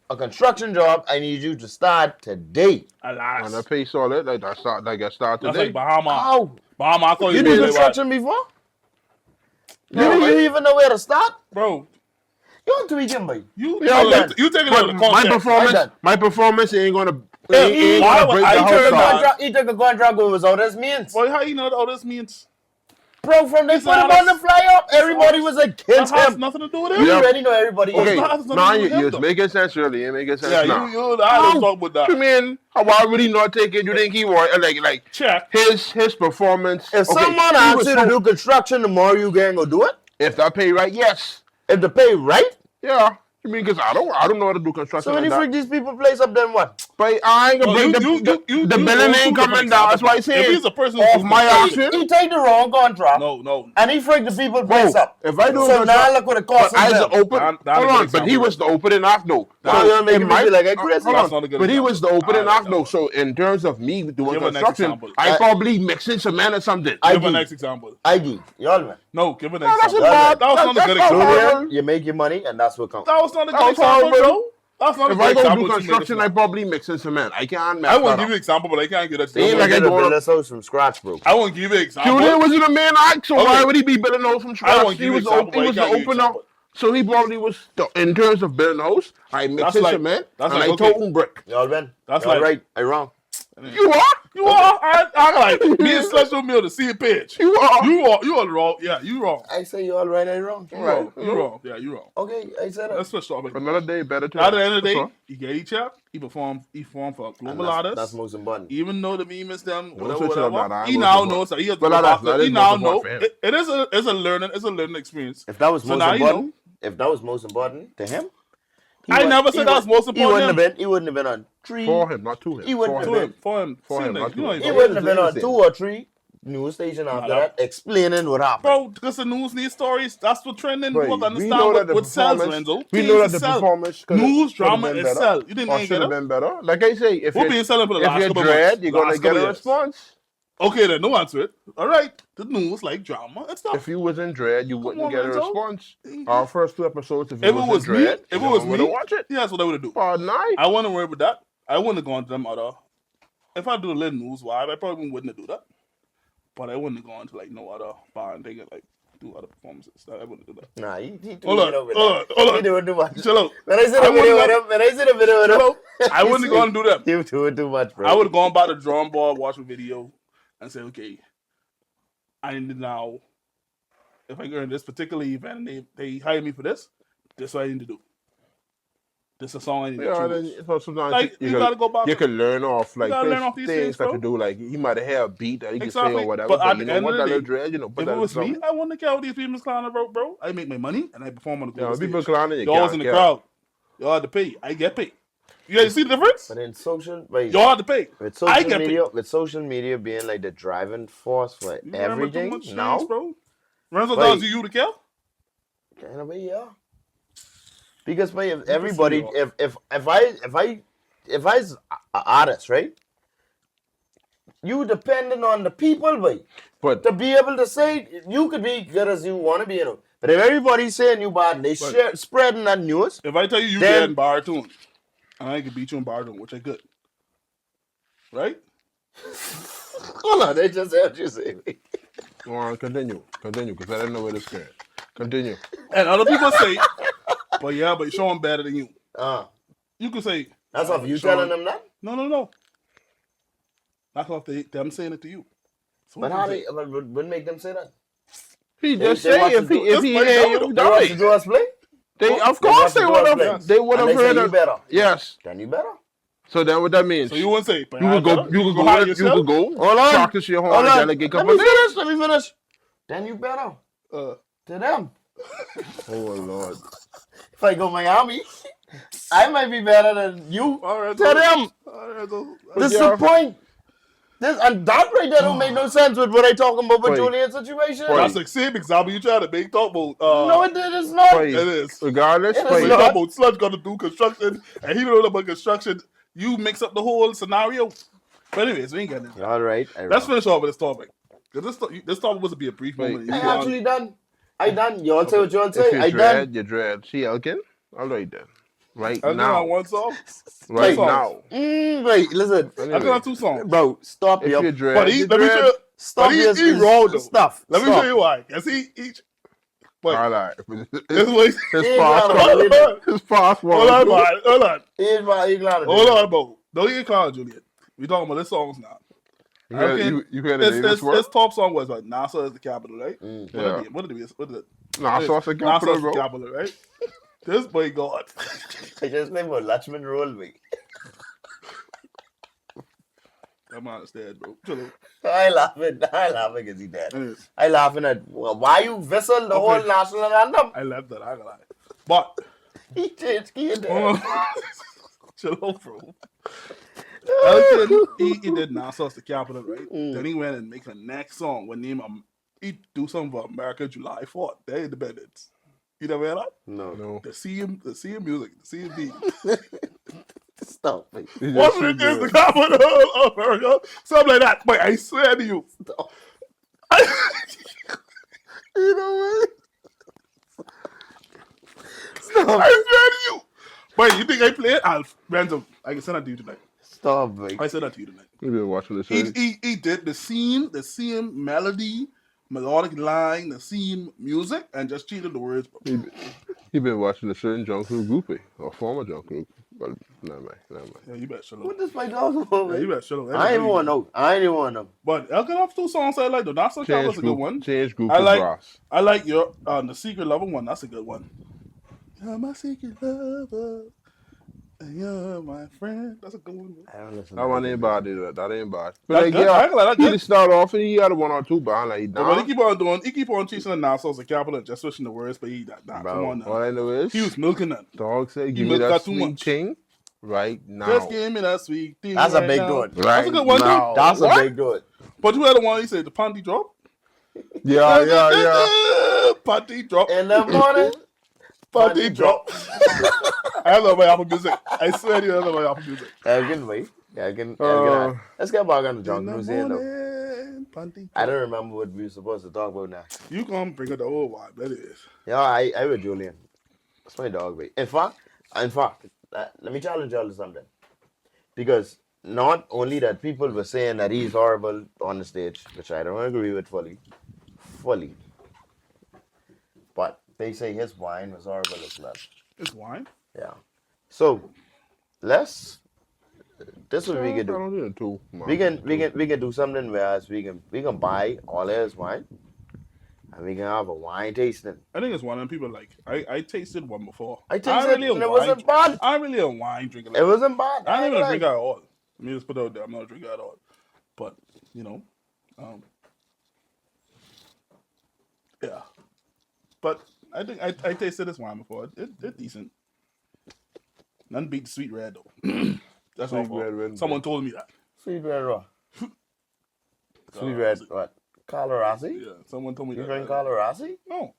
a construction job. I need you to start today. And Alas. I pay solid. Like I start That's today. like Bahama. How? Bahama, I call you. You do really construction before? Yeah, You even know where to start? bro. You want to begin, boy. You Yeah, you taking it But out of the context. my performance ain't gonna Hey, ain't why gonna would break I the turn house down- down. He took a contract without his means. Boy, how you know all this means? Bro, from they It's put him not on the flyer, everybody was That against has him. nothing to do with You it. Yeah. already know everybody. Okay, It's not- it's not now even him, you though. making sense really. You making sense Yeah, now. I don't talk about What you that. mean? Why would he not take it? You think he want like Check. his performance? If okay, someone he asks was you so- to do construction tomorrow, you going to go do it? if that pay right, yes, If the pay right? yeah. You mean because I don't know how to do construction. So when you like freak that. these people place up, then what? But I ain't gonna bring the billing ain't coming down. That's why I say If he's a person off who's my construction- option. He take the wrong contract, No. and he freak the people place Bro, up. if I do So a now construction- look what it But costs I was him. the open. That Hold is on, an but he example. was the opening off though. Now you're making in me my- feel like I crazy. hold That's on, not a good but he example. was the opening Alright, off though. So in terms of me doing Give a next construction, example. I probably mixing cement or something. Give a next example. ID, y'all man. No, give an No, that's example. not. That was not a good that's example. horrible. Julian, you make your money, and that's what counts. That was not a That good was example, horrible. bro. That's not a If good I go example. do to construction, make I it probably mixing cement. I can't mess I that won't give up. you an example, but I can't get that. Ain't You like I did a go up- business house from scratch, bro. I won't give you an example. Julian wasn't a man act, so Okay. why would he be building those from scratch? won't give He you was example, he but was I the can't give you opener. example. So he probably was in terms of building house. I mix That's his like- cement that's and like, I okay. toting brick. Y'all man. That's Y'all like- right. I wrong. You are. You are. I like me and Slush don't be able to see a pitch. You are. You are wrong. Yeah, you wrong. I say y'all right, I wrong. You wrong. You wrong. Yeah, you wrong. Okay, I said Let's it. switch topic. Another day better to At the end of the That's day, all. he get each check. He performed for And global that's artists. most important. Even though the meme is them, Don't whatever, switch it up whatever. now, He I now will knows that he has to Well, go that's- back. that He is now most know important for him. it is a learning experience. If that was So most now you important, if that was most important to him, I never said that was most He wouldn't important. have been on 3. For him, not to him. He wouldn't For have him. been. For him. For him, See, not you know, to him. He he wouldn't have been on Listen. 2 or 3 news stations after that explaining what happened. Bro, because the news needs stories. That's what trending. You Right. have to We understand know that the what sells, performance. Renzo. We Things know that the sell. performance could News, have drama, been and better, sell. You didn't or get should have it? been better. Like I say, if We're you're being selling for the last if you're couple dread, months. you're gonna Last get couple a years. response. Okay, then no answer it. All right, the news like drama and stuff. If you was in dread, you wouldn't on, get a Renzo. response. Our first 2 episodes, if you If it was was in me, dread, if you it was would me, watch it. yeah, that's what I would do. Pardon, I wouldn't worry about that. I wouldn't have gone to them other. If I do a little news vibe, I probably wouldn't do that. But I wouldn't have gone to like no other bar and take it like do other performances. I wouldn't do that. Nah, he Hold on, hold He on. doing too much. Chill out. When I see the I video wouldn't with him, Chill out. I wouldn't have gone to do them. You doing too much, bro. I would have gone by the drawing board, watch a video, and say, okay, I need to now, if I go in this particular event and they hire me for this is what I need to do. This is a song I need Yeah, to then choose. so sometimes Like, you gotta go back. You can learn off like gotta learn things, off these things things, that bro. to do. Like he might have had a beat that he can say Exactly. or whatever. But But, at you the know end what? of the That day, little dread, you know. Put If that it in was me, something. I wouldn't care what these people's clowning about, bro. I make my money and I perform on the Yeah, global people stage. clowning you. Y'all was in the crowd. Y'all had to pay. I get paid. You guys see the difference? But in social, wait, Y'all had to pay. with I social get media, paid. with social media being like the driving force for You remember too everything much now, things, bro. Renzo Wait. tells you to care. kind of way, yeah. Because if see everybody, y'all. if I's an artist, right? You depending on the people, boy, But to be able to say you could be good as you want to be, you know. But if everybody's saying you bad, and they spreading that news. If I tell you you Then- get in baritone, and I can beat you in baritone, which I could. Right? Hold on, they just heard you say me. go on, continue, because I didn't know where this going. Continue. And other people say, but yeah, but Shaun better than you. You could say, That's off you Shaun- telling them that. No. That's off them saying it to you. So But what how you they say? would make them say that? He They- just they say watch if the he Let's hear play you, domino. They done watch it. the Joes play. They of They course watch they the would Joes have. play. They would And have they say heard you it. better. Yes. Then you better. So then what that means? So you wouldn't say, but You could go. You could go. hire You yourself? could go. Hold on. Practice your horn Hold and on. delegate Let couple me finish. Then you better. Uh, To them. Oh Lord. If I go Miami, I might be better than you. All right, Tell them. All right, so, This is the point. And that right there don't make no sense with what I talking about with Wait. Julian's situation. that's the same example you try to make talk about. No, it is not. Wait. It is. Regardless, It is When wait. you not. talk about Sludge gonna do construction, and he don't know about construction, you mix up the whole scenario. But anyways, we ain't getting into that. All right. Let's finish off with this topic. Because this topic was to be a brief Wait. moment. I You gone- actually done. I done. You all say what you all If say. you I dread, done. you dread. See Elkin? All right then. Right I now. on one song. Right songs. now. Wait, listen. I got two songs. Bro, stop If your you dread, But you let me dread. show you. Stop But your he wrong though. stuff. Let me Stop. show you why. Cause he each. Wait, All right. this way. His He fast ain't one. got no His fast one. Hold on, man. Hold on. Here's my England. Hold on, bro. Don't even call it Julian. We talking about this songs now. You heard the name of this His top song was like Nassau is the capital, right? Yeah. What did it? Nassau's the Nassau's capital, the bro. capital, right? This boy God. I just named a Lachman roll me. I'm understand, bro. Chill out. I laughing because he dead. Anyways, I laughing at why you whistle the whole national anthem. I left that. I ain't gonna lie. But He changed key in there. hold on. Chill out, bro. Elton, he did Nassau's the capital, right? Then he went and make a next song with name he do something for America July 4th, their independence. You never heard that? No. The CM music, the CMD. Stop it. He What just it too is the good. capital of America? Something like that. But I swear to you. Stop. You know what? Stop. I swear to you. Wait, you think I play it? Random. I can send that to you tonight. Stop it. I send that to you tonight. You been watching this? He did the same melody, melodic line, the same music, and just cheated the words. He been watching a certain Junkanoo groupie or former Junkanoo. But never mind. Yeah, you better shut up. What does my dog about, Yeah, man? you better shut up. I ain't even want to know. I ain't even want to know. But Elkin have two songs I like though. Not so Change that's a good one. Change group I to like- brass. I like your the Secret Lover one. That's a good one. You're my secret lover, and you're my friend. That's a good one. I don't listen. That one ain't bad either. That ain't bad. But That's like, good. yeah, I ain't gonna lie, that's he good. just start off and he had one or two, but I'm like, But nah. he keep on chasing the Nassau's the capital and just switching the words, but he nah, Bro, come on now. All I know is He was milking that. dog said, he give me milked that that too sweet much. thing right now. Just give me that sweet thing. That's a right big now. dude. That's a good one, now. too. That's What? a big dude. But you had the one he said the panty drop. Yeah. Panty drop. In the morning. Panty drop. I have that on my Apple Music. I swear to you, I have that on my Apple Music. Elgin, wait. Elgin. Let's get back on the John Cruise here, though. Panty I drop. don't remember what we were supposed to talk about now. You come bring it the whole vibe. That is. Yeah, I with Julian. That's my dog, mate. In fact, let me challenge y'all to something. Because not only that people were saying that he's horrible on the stage, which I don't agree with fully, but they say his wine was horrible as well. It's wine. Yeah. So, this is what we I can do. don't do it too. We can do something where we can buy all his wine, and we can have a wine tasting. I think it's one, and people like. I tasted one before. I tasted it, and it wasn't wine- bad. I'm really a wine drinker. It wasn't bad. I'm not even a like- drinker at all. Let me just put it out there. I'm not a drinker at all. But, you know, yeah. But I think I tasted this wine before. It's decent. None beat the sweet red, though. That's Sweet all. red. Someone told me that. Sweet red raw. Sweet red what? Colorasi? Yeah, someone told me You that. drink Colorasi? No.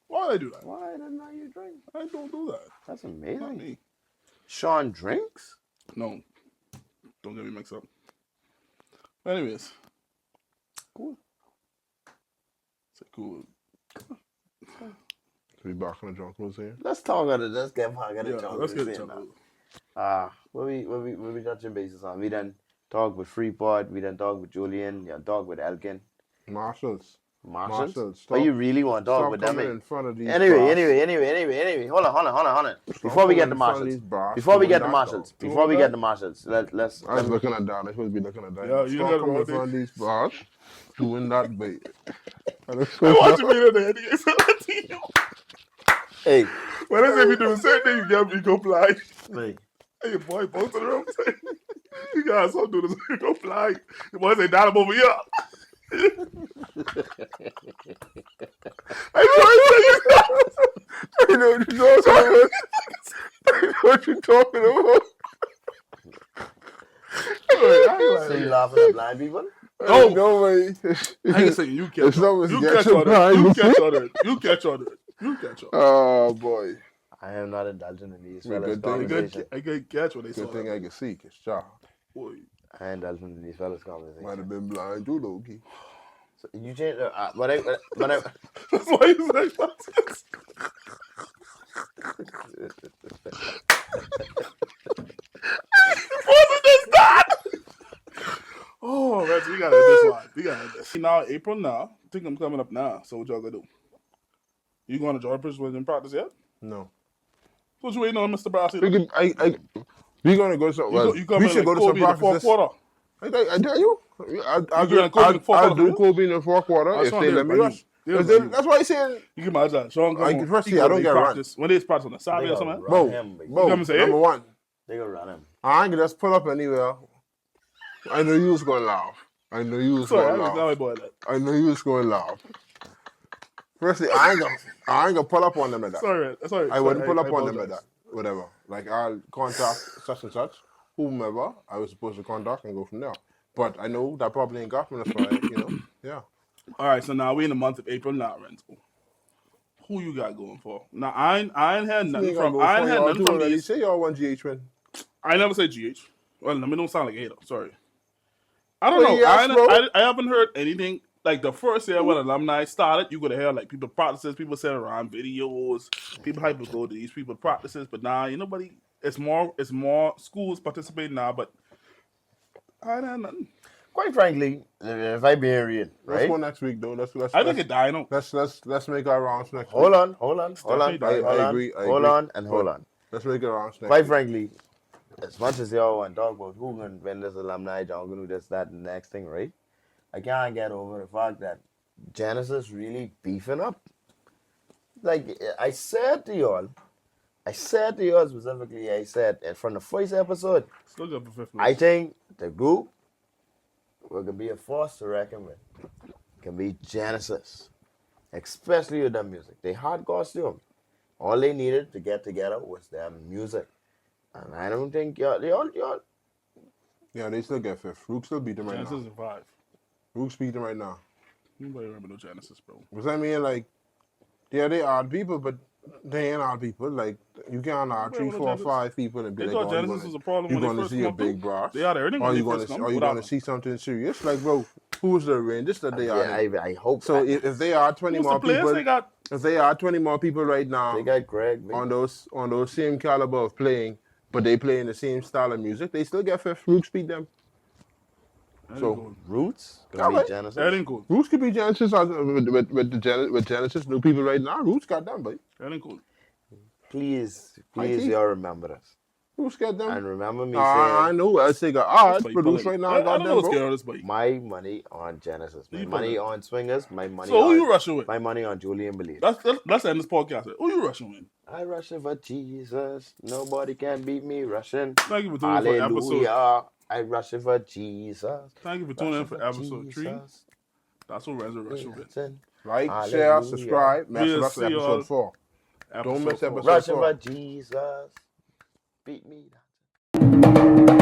Why would I do that? Why didn't know you drink? I don't do that. That's Not amazing. me. Shaun drinks? No. Don't get me mixed up. Anyways. Cool. It's a cool. We back on the Junkanoo here. Let's talk about it. Let's get back at Yeah, it. let's get it. What we touching bases on? We done talk with Freeport. We done talk with Julian. Yeah, talk with Elkin. Marshals. Marshals. Stop- Oh, you really want to talk Stop with them? coming eh? in front of these Anyway. brass. Hold on. Stop Before we coming get in to front of Marshals. these brass Before we doing get to that, Marshals. though. Before we get to Marshals. Let's I was looking at that. I supposed to be looking at that. Yeah, you Stop got it coming wrong, in front of these brass doing that bait. I look I so watch you being there. Nigga. So that's you. Hey. When I say we do the same thing, you get me comply. Hey. Hey, your boy, posted the wrong thing. You guys all do this. You comply. Your boy say, "Down over here." I know what you're talking about. I know what you're talking about. So you laughing at blind people? Oh. No way. I ain't saying you catch on. You catch on it. You catch on it. Oh boy. I am not indulging in these Well, fellas' good thing- conversation. I could catch what they saw. Good thing I can see, cause job Boy. I ain't indulging in these fellas' might conversation. have been blind too, Loki. So you changed but I That's why you say that. Oh, man, we gotta hit this one. We gotta hit this. Now, April now. I think I'm coming up now. So what y'all gonna do? You going to Jordan Prison practice yet? No. What you waiting on, Mr. Brassy? We gonna go to some. Well, You we coming should like go to some Kobe in the fourth practices. quarter. I tell you, I'll You doing Kobe in the fourth I'll quarter, do man? Kobe in the fourth quarter Oh, if Shaun they did let it me by rush. you. Did it 'Cause by they- you. That's why I said, You can imagine. Sean come first he thing, I go don't to get practice. When they practice on the Saturday or They something? gonna Bo, run him, big. Bo, come and say, number hey? one, They gonna run him. I ain't gonna just pull up anywhere. I know you was gonna laugh. I know you was Sorry, I gonna was not my laugh. boy that. I know you was gonna laugh. Firstly, I ain't gonna pull up on them like that. Sorry. I wouldn't pull up on them like apologize. that. Whatever. Like I'll contact such and such, whomever I was supposed to contact and go from there. But I know that probably ain't got me, that's why, yeah. All right, so now we in the month of April now, Renzo. Who you got going for? Now I ain't had nothing from Already these. say y'all want GH win. I never say GH. Well, let me don't sound like a hater. Sorry. I don't Well, know. yes, bro. I haven't heard anything. Like the first year when alumni started, you could hear like people practices, people send around videos, people hype go to these people practices, but now nobody. It's more schools participating now, but I ain't had nothing. Quite frankly, if I be real, Let's right? go next week though. I think it died out. Let's make our rounds next Hold week. on. I agree. Hold on. Let's make our rounds next Quite week. frankly, as much as y'all want to talk about who gonna win this alumni, y'all gonna do this, that, and the next thing, right? I can't get over the fact that Genesis really beefing up. Like I said to y'all specifically, I said from the first episode, Still good for fifth I place. think the group will be a force to reckon with. Can be Genesis, especially with their music. They hard costume. All they needed to get together was their music, and I don't think y'all. Yeah, they still get fifth. Rook still beat them right Genesis now. is 5. Rook's beat them right now. Nobody remember no Genesis, bro. Because I mean, like, yeah, they odd people, but they ain't odd people. Like, you can't odd 3, 4, 5 people and be They like, thought oh, Genesis was a problem you're when they gonna first see come a up, big too. brass. They had everything Or when you they gonna first come. or you Without gonna see something serious. Like, bro, who's the range? This that they are. I hope So if they are 20 Who's more the players people, they got? if they are 20 more people right now they got Greg. on those same caliber of playing, but they play in the same style of music, they still get fifth. Rooks beat them. That So- ain't good. Roots Yeah, gonna right. be Genesis. That ain't good. Roots could be Genesis with Genesis. New people right now. Roots got them, but That ain't good. Please, Mikey. y'all remember this. Roots got them. And remember me I saying know. I say got odds, But but Roots right now I got don't know them, what's bro. going on this bike. my money on Genesis, my You money put it. on Swingers, my money So who on you rushing with? my money on Julian Believe. Let's end this podcast. Who you rushing with? I rushing for Jesus. Nobody can beat me rushing. Thank you for tuning in for episode. Hallelujah. I rushing for Jesus. Thank you for tuning in Rushing for episode 3. Jesus. That's what Renzo rushing with. Dancing. Like, Hallelujah. share, subscribe. Mess We'll with us see y'all. episode 4. Don't miss Episode 4. episode Rushing 4. for Jesus. Beat me.